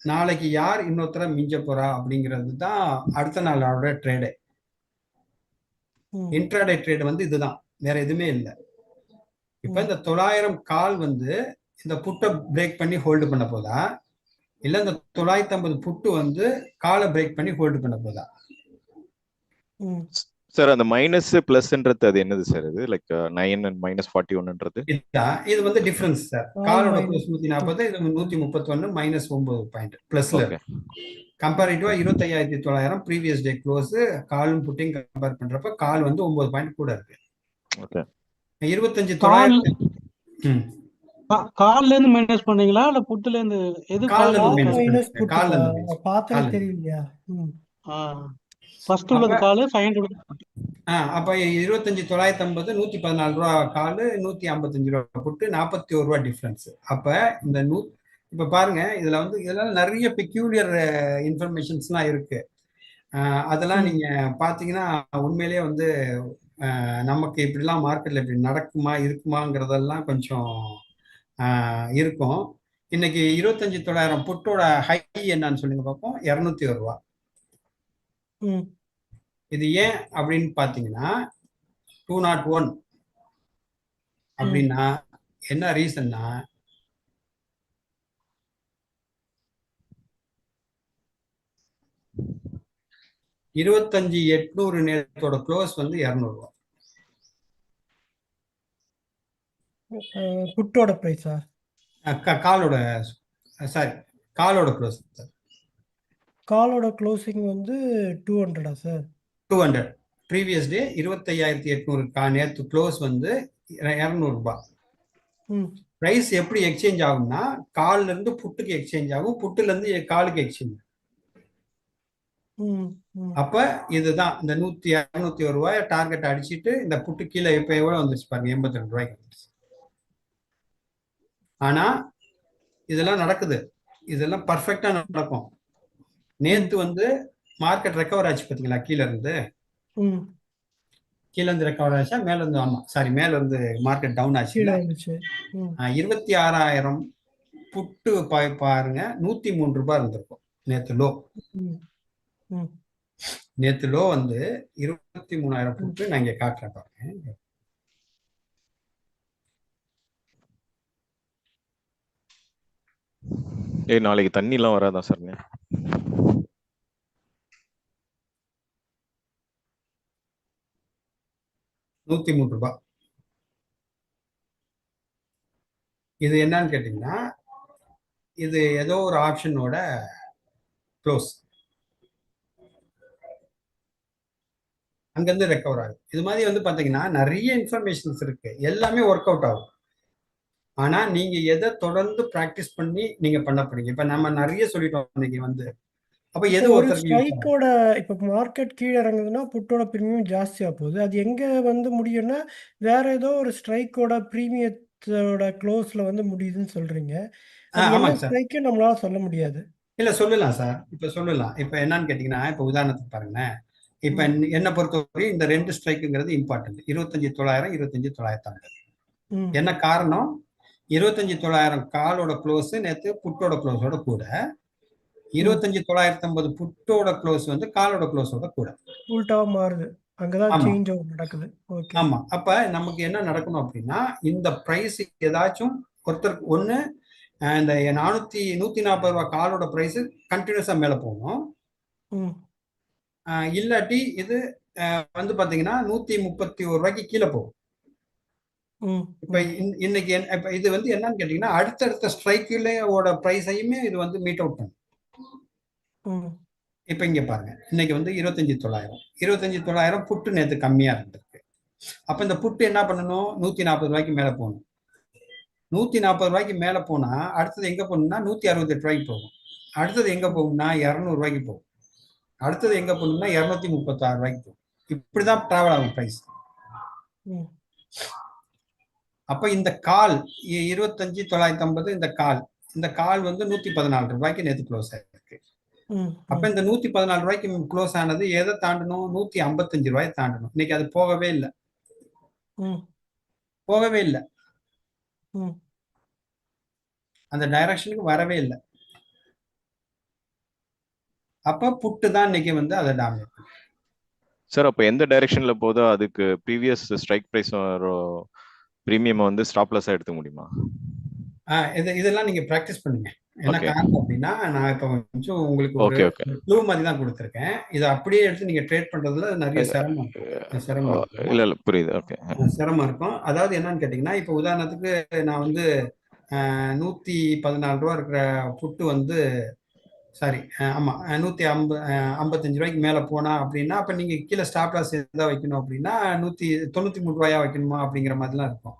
நாளைக்கு யார் இன்னொருத்தர மிஞ்ச போறா அப்படிங்கிறது தான் அடுத்த நாளோட ட்ரேடு. இன்ட்ராடே ட்ரேட் வந்து இதுதான், வேற எதுவுமே இல்லை. இப்ப இந்த 900 கால் வந்து இந்த புட்டை பிரேக் பண்ணி ஹோல்டு பண்ண போதா, இல்ல இந்த 950 புட்டு வந்து காலை பிரேக் பண்ணி ஹோல்டு பண்ண போதா? சார் அந்த மைனஸ் பிளஸ்ன்றது அது என்னது சார்? இது லைக் 9 and -41ன்றது இது வந்து டிஃபரன்ஸ் சார். காலோட ப்ளஸ் 140, இது 131 -9 பாயிண்ட் பிளஸ்ல இருக்கு. கம்பேரிட்டிவா 25,900 ப்ரீவியஸ் டே க்ளோஸ் காலும் புட்டையும் கம்பேர் பண்றப்ப கால் வந்து 9 பாயிண்ட் கூட இருக்கு. ஓகே. 25,900 கால்ல இருந்து மைனஸ் பண்ணீங்களா இல்ல புட்டுல இருந்து? எது கால்ல மைனஸ் கால்ல பார்த்தா தெரியலையா? ஃபர்ஸ்ட் உள்ளது கால் 500. அப்ப 25,950 114 ரூபா காலு, 155 ரூபா புட்டு, 41 ரூபா டிஃபரன்ஸ். அப்ப இந்த இப்ப பாருங்க இதுல வந்து இதெல்லாம் நிறைய பெக்யூலியர் இன்ஃபர்மேஷன்ஸ்லாம் இருக்கு. அதெல்லாம் நீங்க பாத்தீங்கன்னா உண்மையிலேயே வந்து நமக்கு இப்படிலாம் மார்க்கெட்ல இப்படி இருக்குமாங்கிறதெல்லாம் கொஞ்சம் இருக்கும். இன்னைக்கு 25,900 புட்டோட ஹை என்னன்னு சொல்லுங்க பார்ப்போம். 201 ரூபா. இது ஏன் அப்படின்னு பாத்தீங்கன்னா 201 அப்படின்னா என்ன ரீசன்னா, $25,800 நேரத்தோட க்ளோஸ் வந்து 200 ரூபா. புட்டோட பிரைஸா? காலோட சாரி காலோட க்ளோஸ் சார். காலோட க்ளோசிங் வந்து 200 சார்? 200. ப்ரீவியஸ் டே 25,800 நேற்று க்ளோஸ் வந்து 200 ரூபாய். ம் பிரைஸ் எப்படி எக்ஸ்சேஞ்ச் ஆகும்னா கால்ல இருந்து புட்டுக்கு எக்ஸ்சேஞ்ச் ஆகும், புட்டுல இருந்து காலுக்கு எக்ஸ்சேஞ்ச். ம் ம் அப்ப இதுதான் இந்த 201 ரூபாய் டார்கெட் அடிச்சிட்டு இந்த புட்டு கீழே இப்ப எவ்வளவு வந்துருச்சு பாருங்க, 82 ரூபாய்க்கு வந்துருச்சு. ஆனா இதெல்லாம் நடக்குது, இதெல்லாம் பர்ஃபெக்டா நடக்கும். நேத்து வந்து மார்க்கெட் ரெக்கவர் ஆச்சு பாத்தீங்களா, கீழ இருந்து ம் கீழ இருந்து ரெக்கவர் ஆச்சா மேல இருந்து? ஆமா சாரி, மேல இருந்து மார்க்கெட் டவுன் ஆச்சு. கீழே வந்துச்சு. ம் 26,000 புட்டு பாருங்க, 103 ரூபாய் இருந்திருக்கும் நேத்து லோ. ம் ம் நேத்து லோ வந்து 23,000 புட்டு நான் இங்க காட்டுறேன் பாருங்க. நாளைக்கு தண்ணி எல்லாம் வராதா சார்? 103 ரூபாய். இது என்னன்னு கேட்டீங்கன்னா, இது ஏதோ ஒரு ஆப்ஷனோட க்ளோஸ், அங்கிருந்து ரெக்கவர் ஆகுது. இது மாதிரி வந்து பாத்தீங்கன்னா நிறைய இன்ஃபர்மேஷன்ஸ் இருக்கு, எல்லாமே ஒர்க் அவுட் ஆகும். ஆனா நீங்க எதை தொடர்ந்து பிராக்டிஸ் பண்ணி நீங்க பண்ண போறீங்க. இப்ப நம்ம நிறைய சொல்லிட்டோம் இன்னைக்கு வந்து. அப்ப எது ஒரு ஒருத்தருக்கு யூஸ் ஆகும்? ஸ்ட்ரைக்கோட இப்போ மார்க்கெட் கீழே இறங்குதுன்னா புட்டோட ப்ரீமியம் ஜாஸ்தியாக போகுது. அது எங்கே வந்து முடியும்னா வேற ஏதோ ஒரு ஸ்ட்ரைக்கோட ப்ரீமியத்தோட க்ளோஸில் வந்து முடியுதுன்னு சொல்றீங்க. அது என்ன ஆமாங்க சார். ஸ்ட்ரைக்கு நம்மளால சொல்ல முடியாது. இல்ல சொல்லலாம் சார், இப்ப சொல்லலாம். இப்ப என்னன்னு கேட்டீங்கன்னா, இப்ப உதாரணத்துக்கு பாருங்களேன். இப்ப ம் என்ன பொறுத்தவரை இந்த 2 ஸ்ட்ரைக்குங்கிறது இம்பார்ட்டன்ட். 25,900, 25,950. ம் என்ன காரணம்? 25,900 காலோட க்ளோஸ் நேத்து புட்டோட க்ளோஸோட கூட, ம் 25,950 புட்டோட க்ளோஸ் வந்து காலோட க்ளோஸோட கூட. உல்டாவா மாறுது. அங்கதான் ஆமா சேஞ்ச் ஓவர் நடக்குது. ஓகே. ஆமா. அப்ப நமக்கு என்ன நடக்கணும் அப்படின்னா, இந்த பிரைஸ் ஏதாச்சும் ஒருத்தருக்கு ஒண்ணு இந்த 140 ரூபாய் காலோட பிரைஸ் கண்டினியூஸா மேல போகும். ம் இல்லாட்டி இது வந்து பாத்தீங்கன்னா 131 ரூபாய்க்கு கீழே போகும். ம் இப்ப இன்னைக்கு இப்ப இது வந்து என்னன்னு கேட்டீங்கன்னா, அடுத்தடுத்த ஸ்ட்ரைக்குலோட பிரைஸையுமே இது வந்து மீட் அவுட் பண்ணும். ம் இப்ப இங்க பாருங்க, இன்னைக்கு வந்து 25,900 புட்டு நேத்து கம்மியா இருந்திருக்கு. அப்ப இந்த புட்டு என்ன பண்ணணும்? 140 ரூபாய்க்கு மேல போகணும். 140 ரூபாய்க்கு மேல போனா அடுத்தது எங்க போகணும்னா 168 ரூபாய்க்கு போகும். அடுத்தது எங்க போகும்னா 200 ரூபாய்க்கு போகும். அடுத்தது எங்க போகணும்னா 236 ரூபாய்க்கு போகும். இப்படிதான் டிராவல் ஆகும் பிரைஸ். ம் அப்ப இந்த கால் 25,950 இந்த கால் வந்து 114 ரூபாய்க்கு நேத்து க்ளோஸ் ஆயிருக்கு. ம் அப்ப இந்த 114 ரூபாய்க்கு க்ளோஸ் ஆனது எதை தாண்டணும்? 155 ரூபாய் தாண்டணும். இன்னைக்கு அது போகவே இல்லை, ம் போகவே இல்லை, ம் அந்த டைரக்ஷனுக்கு வரவே இல்லை. அப்ப புட்டு தான் இன்னைக்கு வந்து அதை டாமினேட். சார் அப்ப எந்த டைரக்ஷன்ல போதோ அதுக்கு ப்ரீவியஸ் ஸ்ட்ரைக் பிரைஸ் பிரீமியம் வந்து ஸ்டாப் லாஸா எடுத்துக்க முடியுமா? இதெல்லாம் நீங்க பிராக்டிஸ் பண்ணுங்க. என்ன காரணம் அப்படின்னா, நான் இப்ப கொஞ்சம் உங்களுக்கு ஒரு க்ளூ மாதிரி தான் கொடுத்துருக்கேன். இதை அப்படியே எடுத்து நீங்க ட்ரேட் பண்றதுல நிறைய சிரமம் இல்ல புரியுது. ஓகே, சிரமம் இருக்கும். அதாவது என்னன்னு கேட்டீங்கன்னா, இப்ப உதாரணத்துக்கு நான் வந்து 114 ரூபா இருக்கிற புட்டு வந்து சாரி ஆமா 155 ரூபாய்க்கு மேல போனா அப்படின்னா, அப்ப நீங்க கீழே ஸ்டாப் லாஸ் எதாவது வைக்கணும் அப்படின்னா 193 ரூபாயா வைக்கணுமா அப்படிங்கிற மாதிரிலாம் இருக்கும்.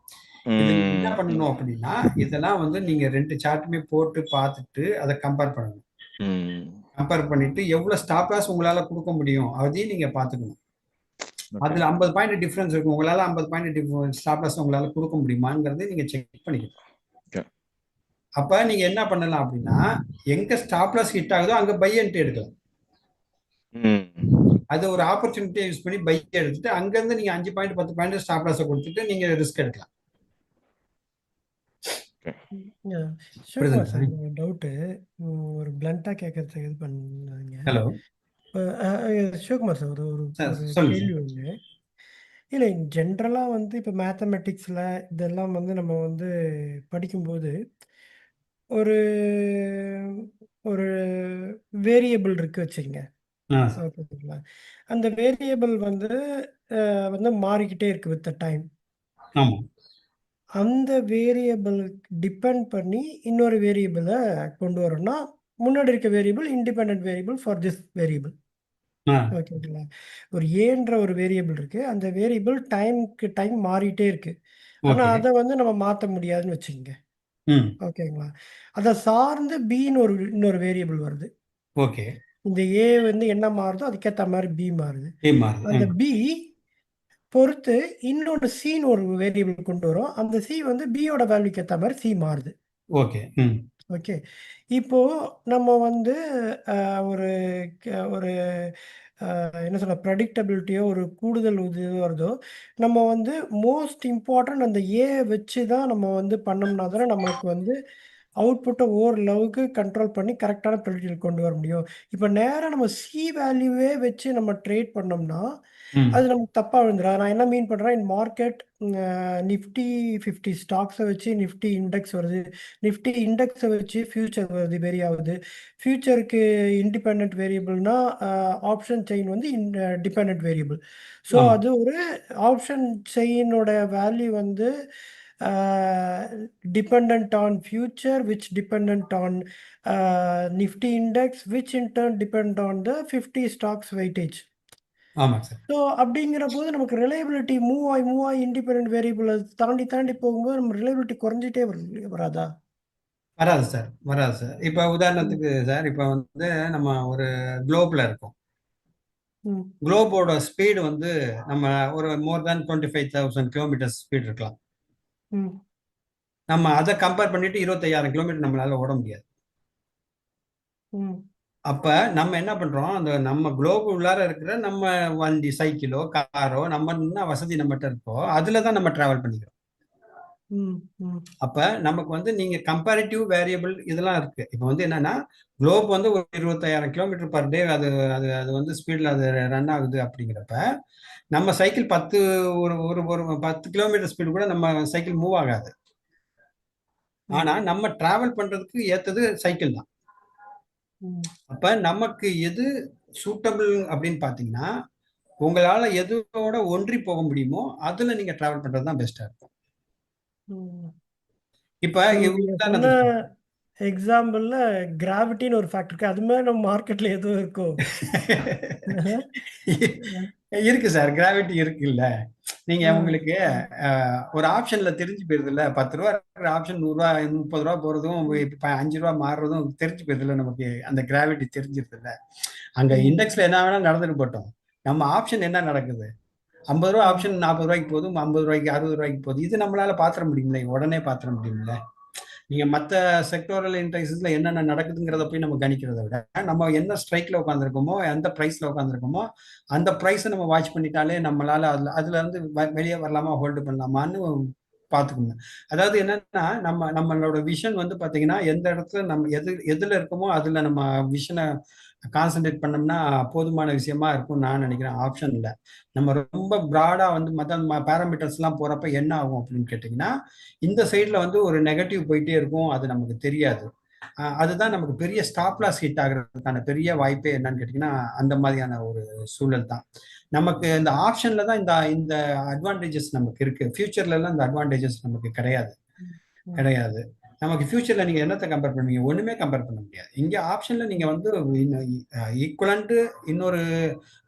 இது என்ன பண்ணணும் அப்படின்னா, இதெல்லாம் வந்து நீங்க 2 சார்ட்டுமே போட்டு பார்த்துட்டு அதை கம்பேர் பண்ணணும். கம்பேர் பண்ணிட்டு எவ்வளவு ஸ்டாப் லாஸ் உங்களால கொடுக்க முடியும் அதையும் நீங்க பாத்துக்கணும். அதுல 50 பாயிண்ட் டிஃபரன்ஸ் இருக்கும். உங்களால 50 பாயிண்ட் ஸ்டாப் லாஸ் உங்களால கொடுக்க முடியுமாங்கிறதை நீங்க செக் பண்ணிக்கணும். அப்ப நீங்க என்ன பண்ணலாம் அப்படின்னா, எங்க ஸ்டாப் லாஸ் ஹிட் ஆகுதோ அங்க பை என்ட்ரி எடுக்கலாம். அது ஒரு ஆப்பர்ச்சுனிட்டியை யூஸ் பண்ணி பை எடுத்துட்டு அங்க இருந்து நீங்க 5 பாயிண்ட் 10 பாயிண்ட் ஸ்டாப் லாஸ் கொடுத்துட்டு நீங்க ரிஸ்க் எடுக்கலாம். டவுட்டு ஒரு பிளண்டா கேட்கறதுக்கு இது பண்ணாங்க. ஹலோ சிவகுமார் சார், ஒரு கேள்வி ஒன்று. இல்லை, ஜென்ரலாக வந்து இப்போ மேத்தமெட்டிக்ஸில் இதெல்லாம் வந்து நம்ம வந்து படிக்கும்போது ஒரு ஒரு வேரியபிள் இருக்கு வச்சுக்கங்க. ஓகேங்களா? அந்த வேரியபிள் வந்து மாறிக்கிட்டே இருக்கு வித் டைம். அந்த வேரியபிள் டிபெண்ட் பண்ணி இன்னொரு வேரியபிளை கொண்டு வரோம்னா முன்னாடி இருக்க variable independent variable for this variable. Ah ஓகேங்களா? ஒரு ஏன்ற ஒரு வேரியபிள் இருக்கு. அந்த வேரியபிள் டைம் மாறிட்டே இருக்கு. ஆனா ஓகே அத வந்து நம்ம மாத்த முடியாதுன்னு வச்சுக்கங்க. ம் ஓகேங்களா? அத சார்ந்து பின்னு இன்னொரு வேரியபிள் வருது. ஓகே இந்த ஏ வந்து என்ன மாறுதோ அதுக்கேத்த மாரி பி மாறுது. மாறுது அந்த பி பொறுத்து இன்னொன்னு சின்னு ஒரு வேரியபிள் கொண்டு வரோம். அந்த சி வந்து பியோட வேல்யூக்கு ஏத்த மாரி சி மாறுது. ஓகே ம் ஓகே. இப்போ நம்ம வந்து ஒரு ஒரு என்ன சொல்ல ப்ரெடிக்டபிலிட்டியோ ஒரு கூடுதல் இது வருதோ, நம்ம வந்து மோஸ்ட் இம்பார்ட்டன்ட் அந்த ஏ வச்சு தான் நம்ம வந்து பண்ணோம்னா தானே நம்மளுக்கு வந்து அவுட்புட்டை ஓரளவுக்கு கண்ட்ரோல் பண்ணி கரெக்டான ப்ரெடிக்டபிள் கொண்டு வர முடியும். இப்போ நேரா நம்ம சி வேல்யூவே வச்சு நம்ம ட்ரேட் பண்ணோம்னா, ம் அது நமக்கு தப்பா விழுந்துரும். நான் என்ன மீன் பண்றேன், இன் மார்க்கெட் நிஃப்டி 50 ஸ்டாக்ஸை வச்சு நிஃப்டி இண்டெக்ஸ் வருது. நிஃப்டி இண்டெக்ஸை வச்சு ஃபியூச்சர் வருது, வெரி ஆகுது. ஃபியூச்சருக்கு இண்டிபெண்ட் வேரியபிள்னா ஆப்ஷன் செயின் வந்து டிபெண்ட் வேரியபிள். ஸோ ஆமா அது ஒரு ஆப்ஷன் செயினோட வேல்யூ வந்து dependent on future, which dependent on Nifty index, which in turn depend on the 50 stocks weightage. ஆமாங்க சார். ஸோ அப்படிங்கிற போது நமக்கு ரிலையபிலிட்டி மூவ் ஆகி இண்டிபெண்டன்ட் வேரியபிள் தாண்டி போகும்போது நம்ம ரிலையபிலிட்டி குறைஞ்சிட்டே வராதா? வராது சார், வராது சார். இப்போ உதாரணத்துக்கு சார், இப்போ வந்து நம்ம ஒரு குளோப்ல இருக்கோம். ம் குளோபோட ஸ்பீடு வந்து நம்ம ஒரு மோர் தேன் 25,000 கிலோமீட்டர் ஸ்பீட் இருக்கலாம். ம் நம்ம அதை கம்பேர் பண்ணிட்டு 25,000 கிலோமீட்டர் நம்மளால ஓட முடியாது. ம் அப்ப நம்ம என்ன பண்றோம், அந்த நம்ம குளோபு உள்ளார இருக்கிற நம்ம வண்டி, சைக்கிளோ காரோ, நம்ம என்ன வசதி நம்மகிட்ட இருக்கோ அதுல தான் நம்ம டிராவல் பண்ணிக்கிறோம். ம் ம் அப்ப நமக்கு வந்து நீங்க கம்பேரிட்டிவ் வேரியபிள் இதெல்லாம் இருக்கு. இப்போ வந்து என்னன்னா குளோப் வந்து ஒரு 25,000 கிலோமீட்டர் பர் டே அது அது அது வந்து ஸ்பீட்ல அது ரன் ஆகுது அப்படிங்கிறப்ப நம்ம சைக்கிள் 10 ஒரு ஒரு ஒரு 10 கிலோமீட்டர் ஸ்பீடு கூட நம்ம சைக்கிள் மூவ் ஆகாது. ஆனா நம்ம டிராவல் பண்றதுக்கு ஏத்தது சைக்கிள் தான். ம் அப்ப நமக்கு எது சூட்டபிள் அப்படின்னு பாத்தீங்கன்னா, உங்களால எதோட ஒன்றி போக முடியுமோ அதுல நீங்க டிராவல் பண்றது தான் பெஸ்டா இருக்கும். ம் இப்ப ஸோ நீங்க சொன்ன உதாரணத்துக்கு எக்ஸாம்பிள்ல கிராவிட்டின்னு ஒரு ஃபேக்டர் இருக்கு. அது மாதிரி நம்ம மார்க்கெட்ல எதுவும் இருக்கோ? இருக்கு சார், கிராவிட்டி இருக்குல்ல. நீங்க ம், உங்களுக்கு ஒரு ஆப்ஷன்ல தெரிஞ்சு போயிருதுல்ல, 10 ரூபா இருக்கிற ஆப்ஷன் 100 ரூபா 30 ரூபா போறதும் இப்ப 5 ரூபா மாறுறதும் தெரிஞ்சு போயிருதுல்ல, நமக்கு அந்த கிராவிட்டி தெரிஞ்சிருதுல்ல. அங்க ம், இண்டெக்ஸ்ல என்ன வேணா நடந்துட்டு போட்டோம், நம்ம ஆப்ஷன் என்ன நடக்குது, 50 ரூபா ம், ஆப்ஷன் 40 ரூபாய்க்கு போதும், 50 ரூபாய்க்கு 60 ரூபாய்க்கு போகுது. இது நம்மளால பாத்திர முடியுமில்ல, உடனே பாத்திர முடியுமில்ல. நீங்க மத்த செக்டோரல் இண்டெக்ஸஸ்ல என்னென்ன நடக்குதுங்கிறத போய் நம்ம கணிக்கிறத விட, நம்ம என்ன ஸ்ட்ரைக்ல உட்காந்துருக்கோமோ, எந்த பிரைஸ்ல உட்காந்துருக்கோமோ அந்த பிரைஸை நம்ம வாட்ச் பண்ணிட்டாலே நம்மளால அதுல இருந்து வெளியே வரலாமா ஹோல்டு பண்ணலாமான்னு பாத்துக்கோங்க. அதாவது என்னன்னா நம்மளோட விஷன் வந்து பாத்தீங்கன்னா எந்த இடத்துல நம்ம எதுல இருக்கோமோ அதுல நம்ம விஷனை கான்சென்ட்ரேட் பண்ணோம்னா போதுமான விஷயமா இருக்கும் நான் நினைக்கிறேன். ஆப்ஷன்ல நம்ம ரொம்ப பிராடா வந்து மற்ற பேராமீட்டர்ஸ் எல்லாம் போறப்ப என்ன ஆகும் அப்படின்னு கேட்டீங்கன்னா, இந்த சைட்ல வந்து ஒரு நெகட்டிவ் போயிட்டே இருக்கும், அது நமக்கு தெரியாது. அதுதான் நமக்கு பெரிய ஸ்டாப் லாஸ் ஹிட் ஆகுறதுக்கான பெரிய வாய்ப்பே என்னன்னு கேட்டீங்கன்னா அந்த மாதிரியான ஒரு சூழல் தான். நமக்கு இந்த ஆப்ஷன்ல தான் இந்த இந்த அட்வான்டேஜஸ் நமக்கு இருக்கு. ஃபியூச்சர்ல எல்லாம் இந்த அட்வான்டேஜஸ் நமக்கு கிடையாது. ம், கிடையாது. நமக்கு ஃபியூச்சர்ல நீங்க என்னத்தை கம்பேர் பண்ணுவீங்க? ஒண்ணுமே கம்பேர் பண்ண முடியாது. இங்க ஆப்ஷன்ல நீங்க வந்து ஈக்குவலன்ட் இன்னொரு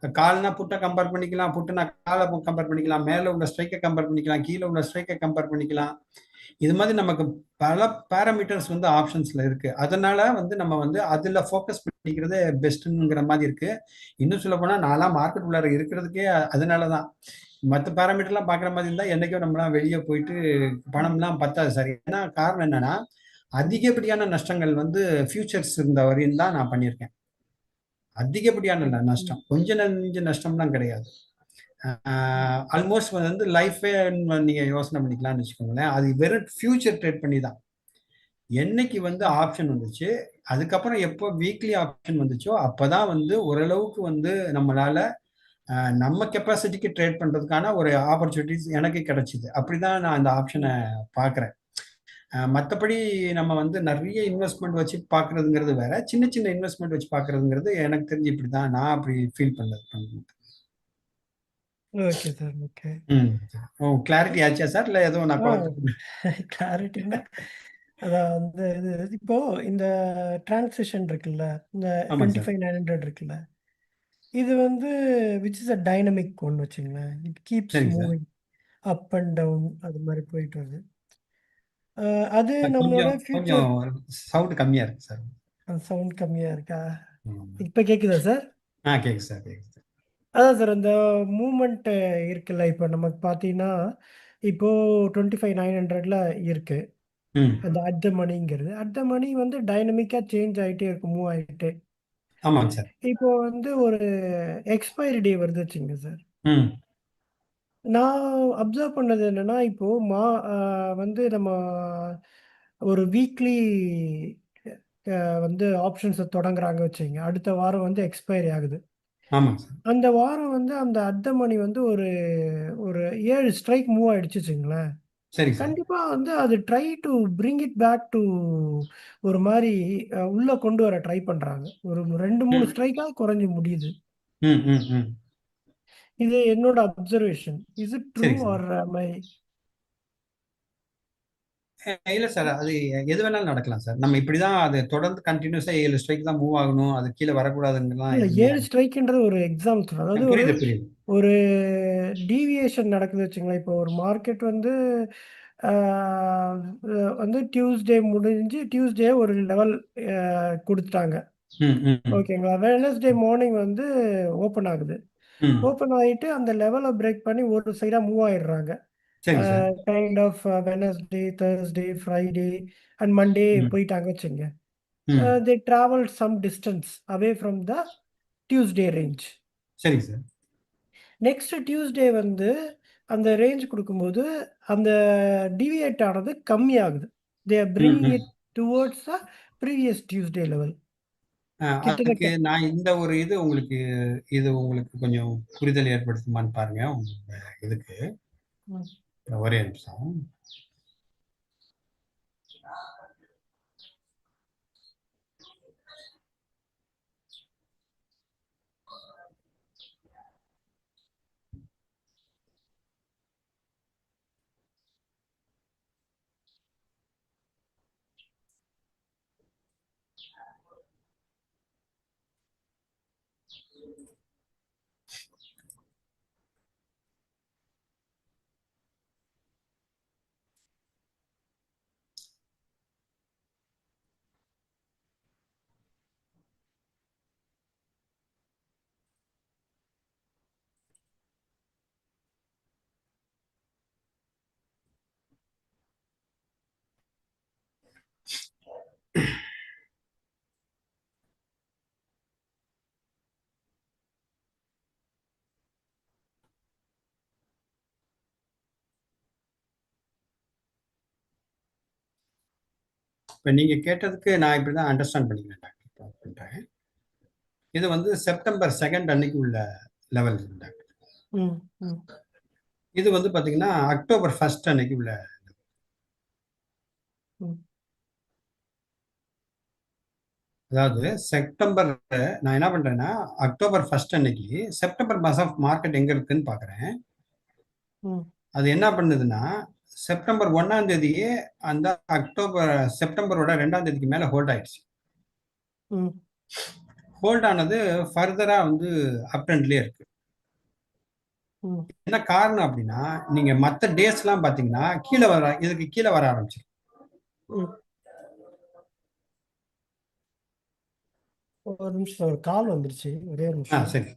கால்னா புட்டை கம்பேர் பண்ணிக்கலாம், புட்டுனா காலை கம்பேர் பண்ணிக்கலாம், மேல உள்ள ஸ்ட்ரைக்கை கம்பேர் பண்ணிக்கலாம், கீழே உள்ள ஸ்ட்ரைக்கை கம்பேர் பண்ணிக்கலாம். இது மாதிரி நமக்கு பல பேராமீட்டர்ஸ் வந்து ஆப்ஷன்ஸ்ல இருக்கு. அதனால வந்து நம்ம வந்து அதுல ஃபோக்கஸ் பண்ணிக்கிறது பெஸ்ட்ங்கிற மாதிரி இருக்கு. இன்னும் சொல்ல போனா நான்லாம் மார்க்கெட் உள்ளார இருக்கிறதுக்கே அதனாலதான். மற்ற பேராமீட்டர்லாம் பாக்குற மாதிரி இருந்தா என்னைக்கோ நம்மளாம் வெளியே போயிட்டு பணம்லாம் பத்தாது சார். ஏன்னா காரணம் என்னன்னா அதிகப்படியான நஷ்டங்கள் வந்து ஃபியூச்சர்ஸ் இருந்த வரையும் தான் நான் பண்ணியிருக்கேன். அதிகப்படியான நஷ்டம், கொஞ்ச நெஞ்ச நஷ்டம்லாம் கிடையாது. ஆல்மோஸ்ட் வந்து லைஃபே நீங்க யோசனை பண்ணிக்கலாம்னு வச்சுக்கோங்களேன். அது வெறும் ஃபியூச்சர் ட்ரேட் பண்ணி தான். என்னைக்கு வந்து ஆப்ஷன் வந்துச்சு, அதுக்கப்புறம் எப்போ வீக்லி ஆப்ஷன் வந்துச்சோ அப்பதான் வந்து ஓரளவுக்கு வந்து நம்மளால நம்ம கெப்பாசிட்டிக்கு ட்ரேட் பண்றதுக்கான ஒரு ஆப்பர்ச்சுனிட்டிஸ் எனக்கு கிடைச்சிது. அப்படிதான் நான் அந்த ஆப்ஷனை பாக்குறேன். மற்றபடி நம்ம வந்து நிறைய இன்வெஸ்ட்மெண்ட் வச்சு பாக்குறதுங்கிறது வேற, சின்ன சின்ன இன்வெஸ்ட்மெண்ட் வச்சு பாக்குறதுங்கிறது எனக்கு தெரிஞ்சு இப்படிதான் நான் அப்படி ஃபீல் பண்ணது. Okay sir, okay. கிளாரிட்டி ஆச்சா சார், இல்ல ஏதோ நான் குழப்பம்? கிளாரிட்டினா அதான் வந்து இது இப்போ இந்த டிரான்சிஷன் இருக்குல்ல, இந்த ஆமாங்க twenty sir. Five nine hundred இருக்குல்ல, இது வந்து விச் இஸ் அ டைனமிக் ஒன்று வச்சுங்களேன். இட் கீப்ஸ் சரிங்க sir. Moving up and down அது மாதிரி போயிட்டு வருது. அது நம்மளோட கொஞ்சம் ஃபியூச்சர். கொஞ்சம் சவுண்ட் கம்மியா இருக்கு சார். சவுண்ட் கம்மியாக இருக்கா? ம். இப்போ கேட்குதா சார்? கேக்குது சார், கேக்குது சார். அதான் சார் அந்த மூமெண்ட் இருக்குல்ல, இப்போ நமக்கு பார்த்தீங்கன்னா இப்போ 25,900ல இருக்கு. ம். அந்த அட் த மணிங்கிறது அட் த மணி வந்து டைனமிக்காக சேஞ்ச் ஆகிட்டே இருக்கும், மூவ் ஆகிட்டே. ஆமாங்க சார். இப்போ வந்து ஒரு எக்ஸ்பைரி டே வருது வச்சுங்க சார். ம். நான் அப்சர்வ் பண்ணது என்னன்னா, இப்போ வந்து நம்ம ஒரு வீக்லி வந்து ஆப்ஷன்ஸை தொடங்குறாங்க வச்சுங்க. அடுத்த வாரம் வந்து எக்ஸ்பைரி ஆகுது. ஆமாங்க சார். அந்த வாரம் வந்து அந்த அட் த மணி வந்து ஒரு ஒரு 7 ஸ்ட்ரைக் மூவ் ஆயிடுச்சு வச்சுங்களேன். சரிங்க சார். கண்டிப்பா வந்து அது try to bring it back to ஒரு மாரி உள்ள கொண்டு வர ட்ரை பண்றாங்க. ஒரு 2, 3 ம். ஸ்ட்ரைக்காவது குறைஞ்சு முடியுது. ம். ம். ம். இது என்னோட அப்சர்வேஷன். இஸ் இட் ட்ரூ சரிங்க சார். ஆர் அம் ஐ? இல்ல சார். அது எது வேணாலும் நடக்கலாம் சார். நம்ம இப்படிதான் அது தொடர்ந்து கண்டினியூஸா 7 ஸ்ட்ரைக் தான் மூவ் ஆகணும். அது கீழ வரக்கூடாதுங்கலாம் இல்ல எதுவுமே 7 ஸ்ட்ரைக்ன்றது ஒரு எக்ஸாம்பிள் சொல்றேன். அதாவது ஒரு புரியுது, புரியுது. ஒரு டீவியேஷன் நடக்குது வச்சுங்களேன். இப்போ ஒரு மார்க்கெட் வந்து ஆ வந்து டியூஸ்டே முடிஞ்சு டியூஸ்டே ஒரு லெவல் குடுத்துட்டாங்க. ம். ம். ம். ஓகேங்களா? வெட்னஸ்டே மார்னிங் வந்து ஓப்பன் ஆகுது. ம். ஓப்பன் ஆயிட்டு அந்த லெவல பிரேக் பண்ணி ஒரு சைடா மூவ் ஆயிடுறாங்க. சரிங்க சார். Kind of Wednesday, Thursday, Friday and Monday hmm. போயிட்டாங்க வச்சுங்க. ம். They travelled some distance away from the Tuesday range. சரிங்க சார். நெக்ஸ்ட் டியூஸ்டே வந்து அந்த ரேஞ்ச் குடுக்கும்போது, அந்த டீவியேட் ஆனது கம்மியாகுது. They are hmm. Bringing hmm. It towards the previous Tuesday level. அதுக்கு கிட்டத்தட்ட. நான் இந்த ஒரு இது உங்களுக்கு கொஞ்சம் புரிதல் ஏற்படுத்துமான்னு பாருங்க. உங்க இதுக்கு. ம். ஒரே நிமிஷம். இப்ப நீங்க கேட்டதுக்கு நான் இப்படிதான் அண்டர்ஸ்டாண்ட் பண்ணிக்கிறேன் டாக்டர். பண்றேன். இது வந்து செப்டம்பர் 2 அன்னைக்கு உள்ள லெவல் டாக்டர். ம். ம். இது வந்து பாத்தீங்கன்னா அக்டோபர் 1 அன்னைக்கு உள்ள. ம். அதாவது செப்டம்பர் நான் என்ன பண்றேன்னா அக்டோபர் 1 அன்னைக்கு செப்டம்பர் மாசம் மார்க்கெட் எங்க இருக்குன்னு பாக்குறேன். ம். அது என்ன பண்ணுதுன்னா செப்டம்பர் 1ஆம் தேதியே அந்த செப்டம்பரோட 2ஆம் தேதிக்கு மேல ஹோல்ட் ஆயிடுச்சு. ம். ஹோல்ட் ஆனது ஃபர்தரா வந்து அப் ட்ரெண்ட்லயே இருக்கு. ம். என்ன காரணம் அப்படின்னா நீங்க மத்த டேஸ் எல்லாம் பாத்தீங்கன்னா இதுக்கு கீழே வர ஆரம்பிச்சிடும். ம். ஒரு நிமிஷம் ஒரு கால் வந்துருச்சு. ஒரே ஒரு நிமிஷம். சரி.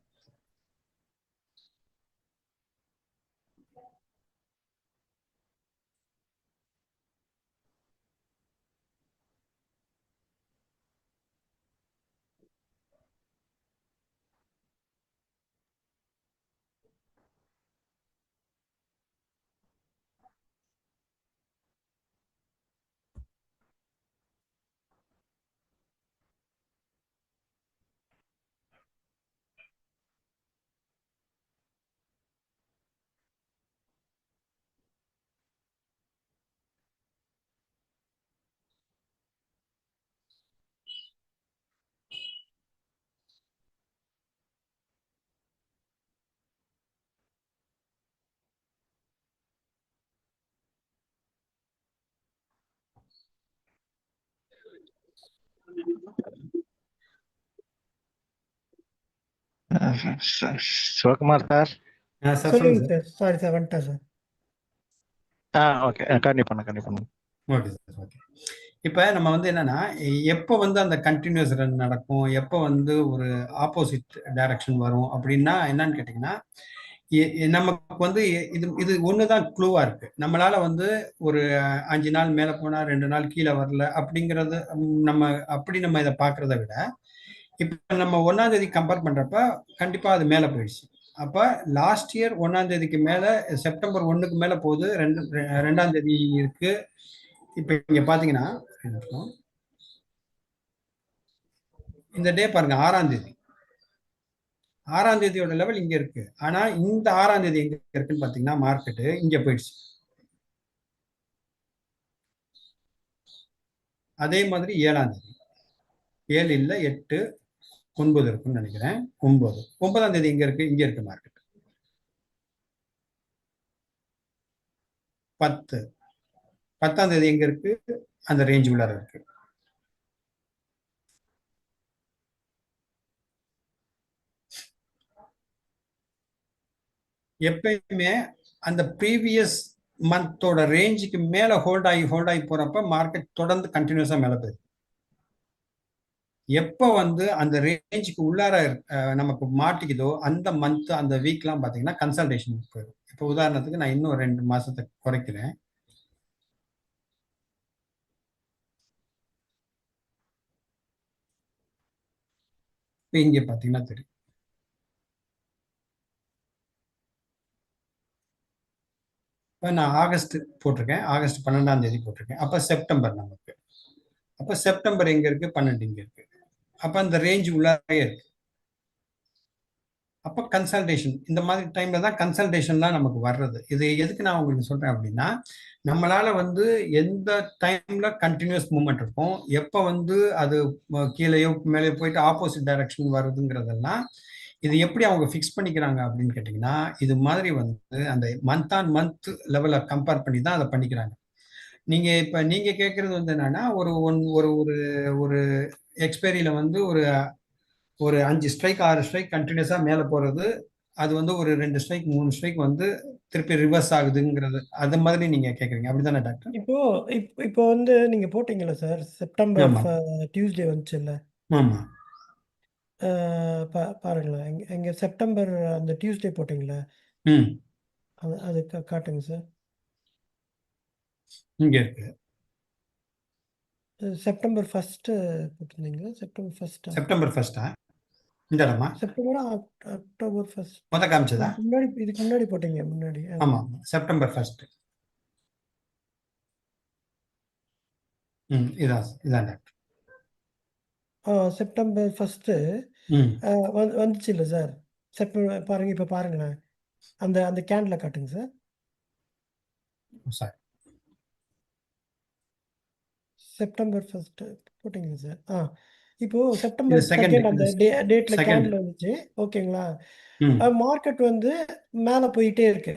சிவகுமார் சார். சார் சொல்லுங்க சொல்லுங்க சார். சார். சாரி சார், வந்துட்டேன் சார். ஓகே, கண்டிப்பா பண்ணுங்க. Okay sir, okay. இப்போ நம்ம வந்து என்னன்னா, எப்போ வந்து அந்த கண்டினியூஸ் ரன் நடக்கும், எப்போ வந்து ஒரு ஆப்போசிட் டைரக்ஷன் வரும் அப்படின்னா என்னன்னு கேட்டிங்கன்னா, நமக்கு வந்து இது இது ஒன்று தான் க்ளூவாக இருக்கு. நம்மளால வந்து ஒரு 5 நாள் மேலே போனால் 2 நாள் கீழே வரல அப்படிங்கிறது நம்ம இதை பார்க்கறத விட, இப்போ நம்ம 1ஆம் தேதி கம்பேர் பண்ணுறப்ப கண்டிப்பாக அது மேலே போயிடுச்சு. அப்போ லாஸ்ட் இயர் 1ஆம் தேதிக்கு மேலே செப்டம்பர் 1க்கு மேலே போகுது, 2ஆம் தேதி இருக்கு. இப்போ இங்க பாத்தீங்கன்னா இந்த டே பாருங்க, 6ஆம் தேதி. 6ஆம் தேதியோட லெவல் இங்க இருக்கு. ஆனா இந்த 6ஆம் தேதி எங்க இருக்குன்னு பாத்தீங்கன்னா மார்க்கெட் இங்க போயிடுச்சு. அதே மாதிரி 7ஆம் தேதி, 7 இல்ல 8 9 இருக்குன்னு நினைக்கிறேன். 9ஆம் தேதி இங்க இருக்கு மார்க்கெட். 10ஆம் தேதி எங்க இருக்கு, அந்த ரேஞ்ச் உள்ளார இருக்கு. எப்பயுமே அந்த ப்ரீவியஸ் மந்தோட ரேஞ்சுக்கு மேல ஹோல்ட் ஆகி போறப்ப மார்க்கெட் தொடர்ந்து கண்டினியூஸா மேல போயிருக்கு. எப்போ வந்து அந்த ரேஞ்சுக்கு உள்ளார நமக்கு மாட்டிக்குதோ அந்த மந்த் அந்த வீக்லாம் பாத்தீங்கன்னா கன்சல்டேஷன் போயிடும். இப்போ உதாரணத்துக்கு நான் இன்னும் 2 மாசத்தை குறைக்கிறேன். இப்போ இங்க பாத்தீங்கன்னா தெரியும். இப்போ நான் ஆகஸ்ட் போட்டிருக்கேன், ஆகஸ்ட் 12ஆம் தேதி போட்டிருக்கேன். அப்ப செப்டம்பர் நமக்கு, அப்ப செப்டம்பர் எங்க இருக்கு, 12 இங்க இருக்கு. அப்ப அந்த ரேஞ்ச் உள்ளாரே இருக்கு. அப்ப கன்சல்டேஷன் இந்த மாதிரி டைம்ல தான் கன்சல்டேஷன்லாம் நமக்கு வர்றது. இது எதுக்கு நான் உங்களுக்கு சொல்றேன் அப்படின்னா, நம்மளால வந்து எந்த டைம்ல கண்டினியூஸ் மூவ்மெண்ட் இருக்கும், எப்ப வந்து அது கீழேயோ மேலே போயிட்டு ஆப்போசிட் டைரக்ஷன் வருதுங்கிறதெல்லாம் இது எப்படி அவங்க ஃபிக்ஸ் பண்ணிக்கிறாங்க அப்படின்னு கேட்டிங்கன்னா, இது மாதிரி வந்து அந்த மந்த் ஆன் மந்த் லெவலை கம்பேர் பண்ணி தான் அதை பண்ணிக்கிறாங்க. நீங்க கேட்கறது வந்து என்னன்னா, ஒரு ஒரு ஒரு எக்ஸ்பைரியில வந்து ஒரு 5 ஸ்ட்ரைக் 6 ஸ்ட்ரைக் கண்டினியூஸா மேல போறது, அது வந்து ஒரு 2 ஸ்ட்ரைக் 3 ஸ்ட்ரைக் வந்து திருப்பி ரிவர்ஸ் ஆகுதுங்கிறது, அது மாதிரி நீங்க கேக்குறீங்க, அப்படிதானே டாக்டர்? இப்போ வந்து நீங்க போட்டீங்கல்ல சார், செப்டம்பர் ஆமா டியூஸ்டே வந்துச்சுல்ல, ஆமா பாருங்களேன், எங்க செப்டம்பர் அந்த டியூஸ்டே போட்டீங்களா, ம் அது காட்டுங்க சார். இங்க இருக்கு. செப்டம்பர் ஃபர்ஸ்ட் போட்டிருந்தீங்களா? செப்டம்பர் ஃபர்ஸ்டா? செப்டம்பர் 1 இந்த இடமா செப்டம்பரா அக்டோபர் ஃபர்ஸ்ட்? மொத்த காமிச்சதா? இதுக்கு முன்னாடி போட்டீங்க முன்னாடி. ஆமா செப்டம்பர் 1 இதான் டாக்டர். செப்டம்பர் ஃபர்ஸ்ட் ம் வந்துச்சு இல்லை சார்? செப்டம்பர் பாருங்க, இப்போ பாருங்களேன், அந்த அந்த கேண்டில் காட்டுங்க சார். சாரி செப்டம்பர் ஃபர்ஸ்ட் போட்டிங்களா சார்? இப்போ இது செப்டம்பர் செகண்ட், செகண்ட் அந்த டேட்ல செகண்ட். கேண்டில் வந்துச்சு, ஓகேங்களா? ம் மார்க்கெட் வந்து மேலே போயிட்டே இருக்கு.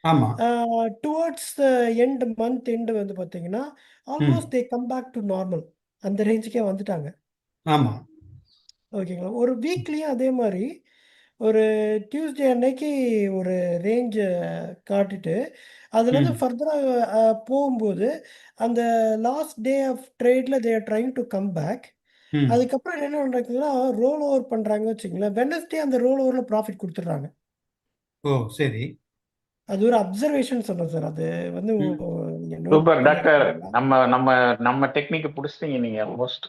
ஆமா டுவர்ட்ஸ் எண்ட் மந்த் எண்டு வந்து பார்த்தீங்கன்னா hmm almost they come back to normal, அந்த ரேஞ்சுக்கே வந்துட்டாங்க, ஆமா ஓகேங்களா? ஒரு வீக்லேயும் அதே மாதிரி ஒரு டியூஸ்டே அன்னைக்கு ஒரு ரேஞ்சை காட்டிட்டு அதுலேருந்து ம் ஃபர்தராக போகும்போது அந்த லாஸ்ட் டே ஆஃப் ட்ரேடில் they are trying to come back. ம் அதுக்கப்புறம் என்ன பண்ணுறாங்கன்னா ரோல் ஓவர் பண்ணுறாங்க வச்சுங்களேன், வெனஸ்டே அந்த ரோல் ஓவரில் ப்ராஃபிட் கொடுத்துட்றாங்க. ஓ சரி. அது ஒரு அப்சர்வேஷன் சொன்னேன் சார், அது வந்து ம் நீங்கள் நோட் சூப்பர் டாக்டர், பண்ணியிருக்கீங்களா? நம்ம நம்ம நம்ம டெக்னிக்கை பிடிச்சிட்டீங்க நீங்க ஆல்மோஸ்ட்.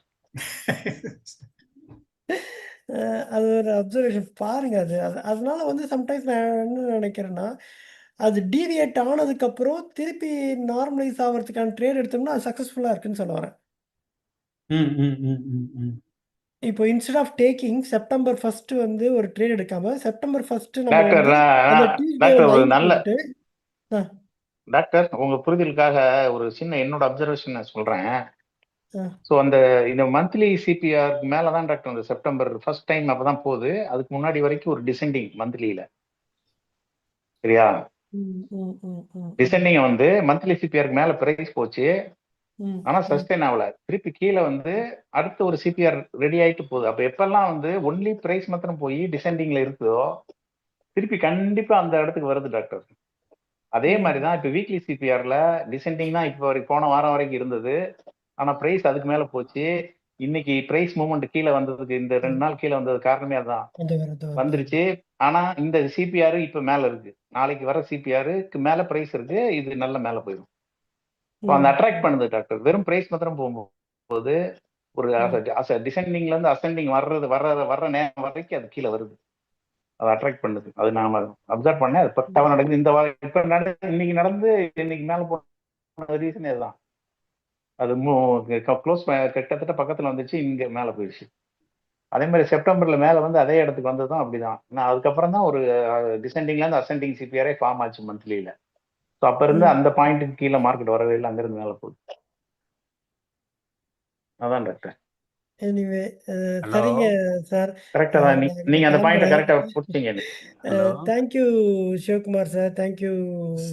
அது ஒரு அப்சர்வேஷன் பாருங்க, அதனால வந்து சம்டைம்ஸ் நான் என்ன நினைக்கிறேன்னா, அது டீவியேட் ஆனதுக்கப்புறம் திருப்பி நார்மலைஸ் ஆகிறதுக்கான ட்ரேட் எடுத்தோம்னா அது சக்ஸஸ்ஃபுல்லாக இருக்குன்னு சொல்ல வரேன். ம் ம் ம் ம் ம் இப்போ instead of taking September first வந்து ஒரு ட்ரேட் எடுக்காம செப்டம்பர் ஃபர்ஸ்ட் நம்ம டாக்டர் வந்து அந்த டியூஸ்டே டாக்டர் ஒரு லைன் நல்ல போட்டுட்டு டாக்டர், உங்க புரிதலுக்காக ஒரு சின்ன என்னோட அப்சர்வேஷன் நான் சொல்றேன். ஸோ அந்த இந்த மந்த்லி சிபிஆர் மேலதான் டாக்டர் இந்த செப்டம்பர் ஃபர்ஸ்ட் டைம் அப்பதான் போகுது. அதுக்கு முன்னாடி வரைக்கும் ஒரு டிசெண்டிங் மந்த்லியில, சரியா? டிசெண்டிங் வந்து மந்த்லி சிபிஆருக்கு மேல பிரைஸ் போச்சு, ஆனா சஸ்டெயின் ஆகல. திருப்பி கீழே வந்து அடுத்த ஒரு சிபிஆர் ரெடி ஆயிட்டு போகுது. அப்ப எப்பெல்லாம் வந்து ஒன்லி பிரைஸ் மாத்திரம் போய் டிசெண்டிங்ல இருக்குதோ திருப்பி கண்டிப்பா அந்த இடத்துக்கு வருது டாக்டர். அதே மாதிரிதான் இப்ப வீக்லி சிபிஆர்ல டிசெண்டிங் தான் இப்போ போன வாரம் வரைக்கும் இருந்தது. ஆனா பிரைஸ் அதுக்கு மேல போச்சு. இன்னைக்கு பிரைஸ் மூவ்மெண்ட் கீழே வந்ததுக்கு இந்த 2 நாள் கீழே வந்தது காரணமே அதான் வந்துருச்சு. ஆனா இந்த சிபிஆர் இப்ப மேல இருக்கு. நாளைக்கு வர சிபிஆருக்கு மேல பிரைஸ் இருக்கு. இது நல்ல மேல போயிடும். அந்த அட்ராக்ட் பண்ணுது டாக்டர். வெறும் பிரைஸ் மாத்திரம் போகும்போது ஒரு டிசெண்டிங்ல இருந்து அசெண்டிங் வர்ற நேரம் வரைக்கும் அது கீழே வருது. அதை அட்ராக்ட் பண்ணுது. அது நாம அப்சர்வ் பண்ணேன். அது பத்தாவ நடக்குது. இந்த இப்ப இன்னைக்கு நடந்து இன்னைக்கு மேல போன ரீசன் இதுதான். அது க்ளோஸ் கிட்டத்தட்ட பக்கத்துல வந்துச்சு, இங்க மேல போயிடுச்சு. அதே மாதிரி செப்டம்பர்ல மேல வந்து அதே இடத்துக்கு வந்ததும் அப்படிதான். அதுக்கப்புறம் தான் ஒரு டிசெண்டிங்ல இருந்து அசெண்டிங் சிபிஆரே ஃபார்ம் ஆச்சு மந்த்லியில. ஸோ அப்ப இருந்து அந்த பாயிண்ட்டுக்கு கீழே மார்க்கெட் வரவே இல்லை, அங்கிருந்து மேல போகுது. அதான் டாக்டர். எனிவே சரிங்க சார். கரெக்டா தான் நீங்க அந்த பாயிண்ட கரெக்டா புடிச்சீங்க. Thank you Sivakumar sir, thank you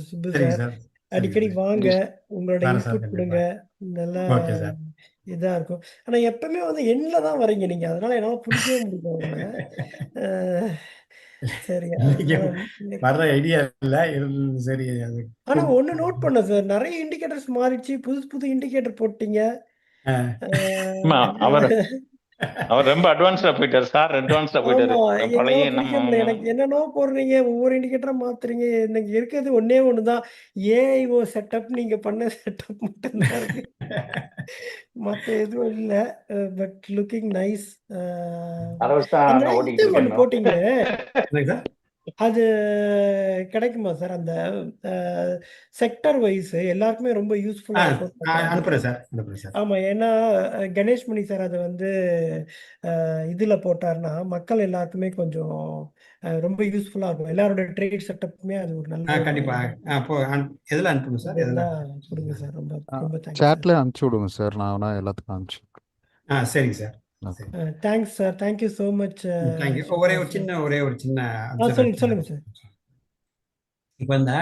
Subbu சரிங்க சார். சார். அடிக்கடி வாங்க, உங்களோட வரேன் சார், இன்புட் கொடுங்க. நல்லா ஓகே சார். இதா இருக்கும். ஆனா எப்பவுமே வந்து எண்ணில தான் வரீங்க நீங்க, அதனால என்னால பிடிக்கவே முடியல உங்களை. சரிங்க. வர்ற ஐடியா இல்ல. சரி அது ஆனா ஒண்ணு நோட் பண்ண சார், நிறைய இண்டிகேட்டர்ஸ் மாறிடுச்சு. புது இண்டிகேட்டர் போட்டீங்க. அவர் ரொம்ப அட்வான்ஸ்டா போயிட்டாரு சார். அட்வான்ஸ்டா போயிட்டாரு. பழைய நம்ம எனக்கு என்னென்னோ போடுறீங்க, ஒவ்வொரு இண்டிகேட்டரா மாத்துறீங்க. எனக்கு இருக்கிறது ஒண்ணே ஒண்ணுதான், ஏஐஓ செட்டப். நீங்க பண்ண செட்டப் மட்டும் தான் இருக்கு, மத்த எதுவும் இல்ல. But looking nice. ஒண்ணு போட்டீங்களே, அது கிடைக்குமா சார்? அந்த செக்டர் வைஸ் எல்லாருக்குமே ரொம்ப யூஸ்ஃபுல்லா இருக்கும். அனுப்புறேன் சார். ஆமா, ஏன்னா கணேஷ் மணி சார் அதை வந்து இதுல போட்டாருன்னா மக்கள் எல்லாருக்குமே கொஞ்சம் ரொம்ப யூஸ்ஃபுல்லா இருக்கும். எல்லாரோட ட்ரேட் செட்டப்புமே அது ஒரு நல்ல கண்டிப்பா. எதுல அனுப்புங்க சார்? கொடுங்க சார். ரொம்ப ரொம்ப தேங்க்ஸ். சாட்ல அனுப்பிச்சு விடுங்க சார், நான் எல்லாத்துக்கும் அனுப்பிச்சு. சரிங்க sir. Thanks sir. Thank you so much. Thank you. ஒரே ஒரு சின்ன சொல்லுங்க சார். இப்போ இந்த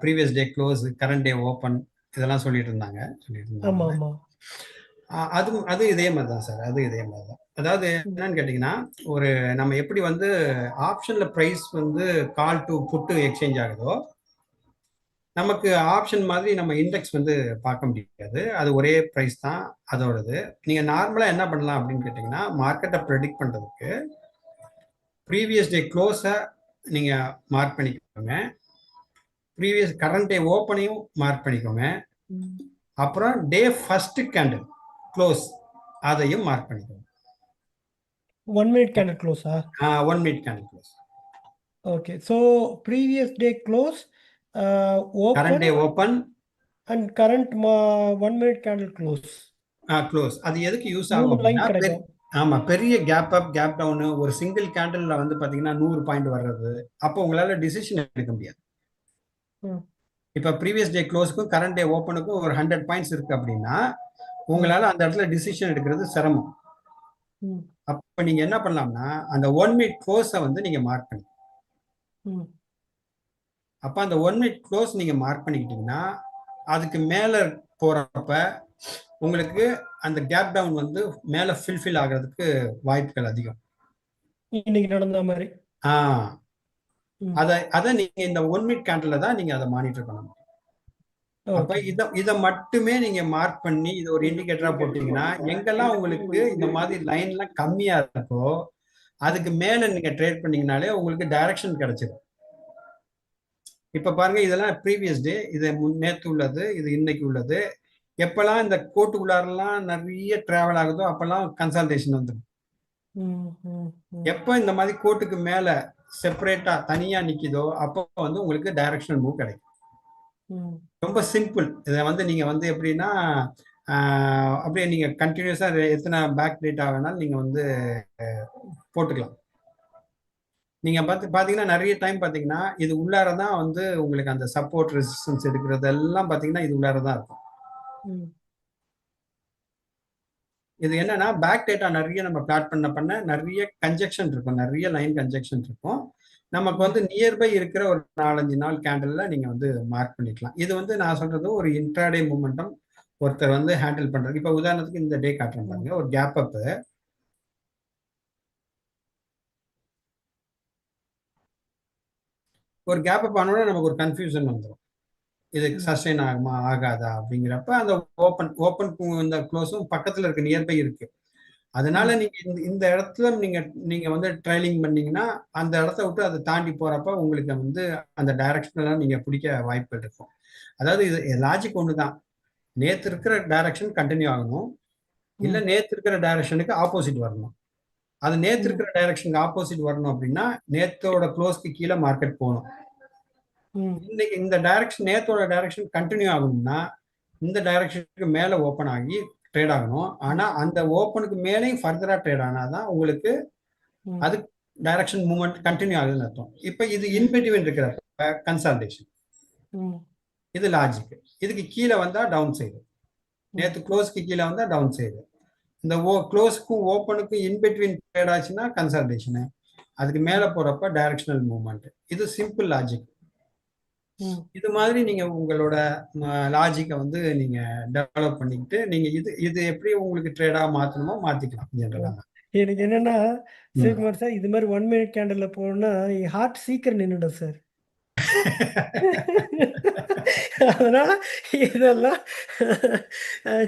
ப்ரீவியஸ் டே க்ளோஸ், கரண்ட் டே ஓப்பன் இதெல்லாம் சொல்லிட்டு இருந்தாங்க. அது இதே மாதிரி தான் சார். அதாவது என்னன்னு கேட்டீங்கன்னா, ஒரு நம்ம எப்படி வந்து ஆப்ஷன்ல பிரைஸ் வந்து கால் டு புட்டு எக்ஸ்சேஞ்ச் ஆகுதோ, நமக்கு ஆப்ஷன் மாதிரி நம்ம இண்டெக்ஸ் வந்து பார்க்க முடியாது. அது ஒரே பிரைஸ் தான் அதோடது. நீங்க நார்மலா என்ன பண்ணலாம் அப்படின்னு கேட்டீங்கன்னா, மார்க்கெட்டை ப்ரெடிக்ட் பண்றதுக்கு ப்ரீவியஸ் டே க்ளோஸை நீங்க மார்க் பண்ணிக்கோங்க, ப்ரீவியஸ் கரண்ட் டே ஓப்பனையும் மார்க் பண்ணிக்கோங்க, அப்புறம் டே ஃபர்ஸ்ட் கேண்டில் க்ளோஸ் அதையும் மார்க் பண்ணிக்கோங்க. 1 minute candle close. 1 minute candle close. Okay, so previous day close, open, current day open and current 1 minute candle close. Close. அது எதுக்கு use ஆகும்? ஆமா, பெரிய கேப் அப் கேப் டவுன், ஒரு single கேண்டில்ல வந்து பாத்தீங்கன்னா 100 பாயிண்ட் வர்றது, அப்போ உங்களால டிசிஷன் எடுக்க முடியாது. இப்ப ப்ரீவியஸ் டே க்ளோஸ்க்கும் கரண்ட் டே ஓப்பனுக்கும் ஒரு 100 பாயிண்ட்ஸ் இருக்கு அப்படின்னா உங்களால அந்த இடத்துல டிசிஷன் எடுக்கிறது சிரமம். அப்ப நீங்க என்ன பண்ணலாம்னா, அந்த 1 minute க்ளோஸை வந்து நீங்க மார்க் பண்ணி, அப்ப அந்த 1 minute க்ளோஸ் நீங்க மார்க் பண்ணிக்கிட்டீங்கன்னா அதுக்கு மேல போறப்ப உங்களுக்கு அந்த கேப் டவுன் வந்து மேல ஃபில்ஃபில் ஆகிறதுக்கு வாய்ப்புகள் அதிகம். இன்னைக்கு நடந்த மாதிரி. அத நீங்க இந்த 1 minute கேண்டில்ல தான் நீங்க அதை மானிட்டர் பண்ணணும். அப்ப இத மட்டுமே நீங்க மார்க் பண்ணி இது ஒரு இண்டிகேட்டரா போட்டீங்கன்னா, எங்கெல்லாம் உங்களுக்கு இந்த மாதிரி லைன்லாம் கம்மியா இருக்கோ அதுக்கு மேல நீங்க ட்ரேட் பண்ணீங்கனாலே உங்களுக்கு டைரக்ஷன் கிடைச்சிடும். இப்ப பாருங்க, இதெல்லாம் ப்ரீவியஸ் டே, இது நேத்து உள்ளது, இது இன்னைக்கு உள்ளது. எப்பெல்லாம் இந்த கோட்டுக்குள்ளாரெல்லாம் நிறைய டிராவல் ஆகுதோ அப்பெல்லாம் கன்சல்டேஷன் வந்துடும். எப்ப இந்த மாதிரி கோட்டுக்கு மேல செப்பரேட்டா தனியா நிக்குதோ அப்போ வந்து உங்களுக்கு டைரக்ஷனல் மூவ் கிடைக்கும். ரொம்ப சிம்பிள். இதை வந்து நீங்க வந்து எப்படின்னா அப்படியே நீங்க கண்டினியூஸா எத்தனை பேக் டேட்டா வேணாலும் நீங்க வந்து போட்டுக்கலாம். நீங்க பாத்தீங்கன்னா நிறைய டைம் பாத்தீங்கன்னா இது உள்ளாரதான் வந்து உங்களுக்கு அந்த சப்போர்ட் ரெசிஸ்டன்ஸ் எடுக்கிறது எல்லாம் பாத்தீங்கன்னா இது உள்ளாரதான் இருக்கும். இது என்னன்னா பேக் டேட்டா நிறைய நம்ம பிளாட் பண்ண நிறைய கன்ஜெக்ஷன் இருக்கும், நிறைய லைன் கன்ஜெக்ஷன் இருக்கும். நமக்கு வந்து நியர்பை இருக்கிற ஒரு 4-5 நாள் கேண்டில்ல நீங்க வந்து மார்க் பண்ணிக்கலாம். இது வந்து நான் சொல்றது ஒரு இன்ட்ராடே மூமெண்டம், ஒருத்தர் வந்து ஹேண்டில் பண்றது. இப்ப உதாரணத்துக்கு இந்த டே காட்டுறேன் பாருங்க, ஒரு கேப் அப். ஒரு கேப் அப் ஆனோட நமக்கு ஒரு கன்ஃபியூஷன் வந்துடும், இது சஸ்டெயின் ஆகுமா ஆகாதா அப்படிங்கிறப்ப அந்த ஓப்பன் இந்த க்ளோஸும் பக்கத்துல இருக்க நியர்பை இருக்கு. அதனால நீங்க இந்த இடத்துல நீங்க வந்து ட்ரைலிங் பண்ணீங்கன்னா அந்த இடத்த விட்டு அதை தாண்டி போறப்ப உங்களுக்கு வந்து அந்த டைரக்ஷன்லாம் நீங்க பிடிக்க வாய்ப்பு இருக்கும். அதாவது இது லாஜிக் ஒண்ணுதான், நேத்து இருக்கிற டைரக்ஷன் கண்டினியூ ஆகணும், இல்ல நேத்து இருக்கிற டைரக்ஷனுக்கு ஆப்போசிட் வரணும். அது நேத்து இருக்கிற டைரக்ஷனுக்கு ஆப்போசிட் வரணும் அப்படின்னா நேத்தோட க்ளோஸ்க்கு கீழே மார்க்கெட் போகணும். இன்னைக்கு இந்த டைரக்ஷன் நேத்தோட டைரக்ஷன் கண்டினியூ ஆகணும்னா இந்த டைரக்ஷனுக்கு மேல ஓப்பன் ஆகி ட்ரேட் ஆகணும். ஆனா அந்த ஓப்பனுக்கு மேலேயும் ஃபர்தரா ட்ரேட் ஆனாதான் உங்களுக்கு அது டைரக்ஷன் மூவ்மெண்ட் கண்டினியூ ஆகுதுன்னு அர்த்தம். இப்ப இது இன்பிட்வீன் இருக்கிற கன்சால்டேஷன், இது லாஜிக். இதுக்கு கீழே வந்தா டவுன் சைடு, நேத்து க்ளோஸ்க்கு கீழே வந்தா டவுன் சைடு. இந்த க்ளோஸ்க்கும் ஓப்பனுக்கும் இன்பிட்வீன் ட்ரேட் ஆச்சுன்னா கன்சால்டேஷனு, அதுக்கு மேல போறப்ப டைரக்ஷனல் மூவ்மெண்ட். இது சிம்பிள் லாஜிக். இது மாதிரி நீங்க உங்களோட லாஜிக்கை வந்து நீங்க டெவலப் பண்ணிக்கிட்டு நீங்க இது எப்படி உங்களுக்கு ட்ரேடா மாத்தணுமோ மாத்திக்கலாம் ஜெனரலா. எனக்கு என்னன்னா சிவகுமார் சார், இது மாதிரி 1 மினிட் கேண்டில்ல போனா ஹார்ட் சீக்கிரம் நின்றுடும் சார். அதனால இதெல்லாம்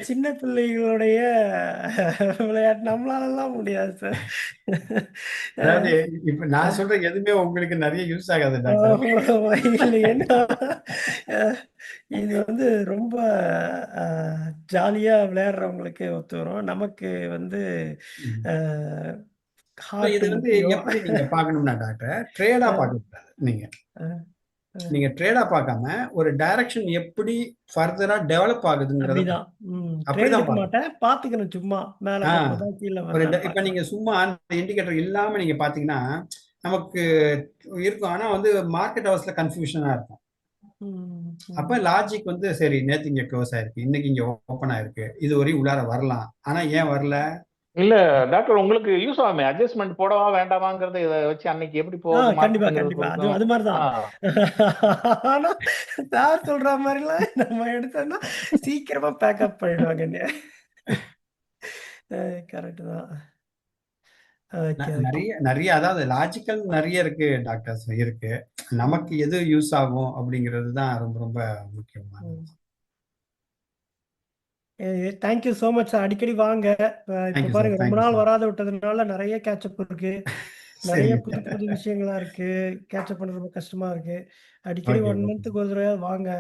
சின்ன பிள்ளைகளுடைய விளையாட்டு, நம்மளாலலாம் முடியாது சார். அதாவது இப்ப நான் சொல்ற எதுவுமே உங்களுக்கு நிறைய யூஸ் ஆகாது டாக்டர். ஏன்னா இது வந்து ரொம்ப ஜாலியா விளையாடுறவங்களுக்கு ஒத்து வரும். நமக்கு வந்து இது வந்து எப்படி நீங்க பாக்கணும்னா டாக்டர், ட்ரேடா பார்க்க கூடாது. நீங்க ட்ரேடா பார்க்காம ஒரு டைரக்ஷன் எப்படி ஃபர்தரா டெவலப் ஆகுதுங்கிறத அப்படிதான் மாட்டேன், பாத்துக்கணும். சும்மா மேல போறதா கீழே வரதா. இப்ப நீங்க சும்மா அந்த இண்டிகேட்டர் இல்லாம நீங்க பாத்தீங்கன்னா நமக்கு இருக்கும், ஆனா வந்து மார்க்கெட் ஹவுஸ்ல கன்ஃபியூஷனா இருக்கும். அப்ப லாஜிக் வந்து சரி, நேத்து இங்க க்ளோஸ் ஆயிருக்கு, இன்னைக்கு இங்க ஓபன் ஆயிருக்கு, இது வரையும் உள்ளார வரலாம், ஆனா ஏன் வரல? இல்ல டாக்டர், உங்களுக்கு யூஸ் ஆகுமே, அட்ஜஸ்ட்மெண்ட் போடவா வேண்டாமாங்கிறத இதை வச்சு அன்னைக்கு எப்படி போகுது கண்டிப்பா கண்டிப்பா அது மாதிரிதான். ஆனா சார் சொல்ற மாதிரிலாம் நம்ம எடுத்தோம்னா சீக்கிரமா பேக்கப் பண்ணிடுவாங்க. கரெக்ட் தான். நிறைய அதாவது லாஜிக்கல் நிறைய இருக்கு டாக்டர்ஸ் இருக்கு. நமக்கு எது யூஸ் ஆகும் அப்படிங்கிறது தான் ரொம்ப ரொம்ப முக்கியமானது. Thank you so much sir. அடிக்கடி வாங்க. இப்போ பாருங்க, ரொம்ப நாள் வராத விட்டதுனால நிறைய கேட்சப் இருக்கு, நிறைய புது புது விஷயங்களா இருக்கு. கேட்சப் பண்றது ரொம்ப கஷ்டமா இருக்கு. அடிக்கடி 1 மந்த்துக்கு ஒரு தடவை வாங்க.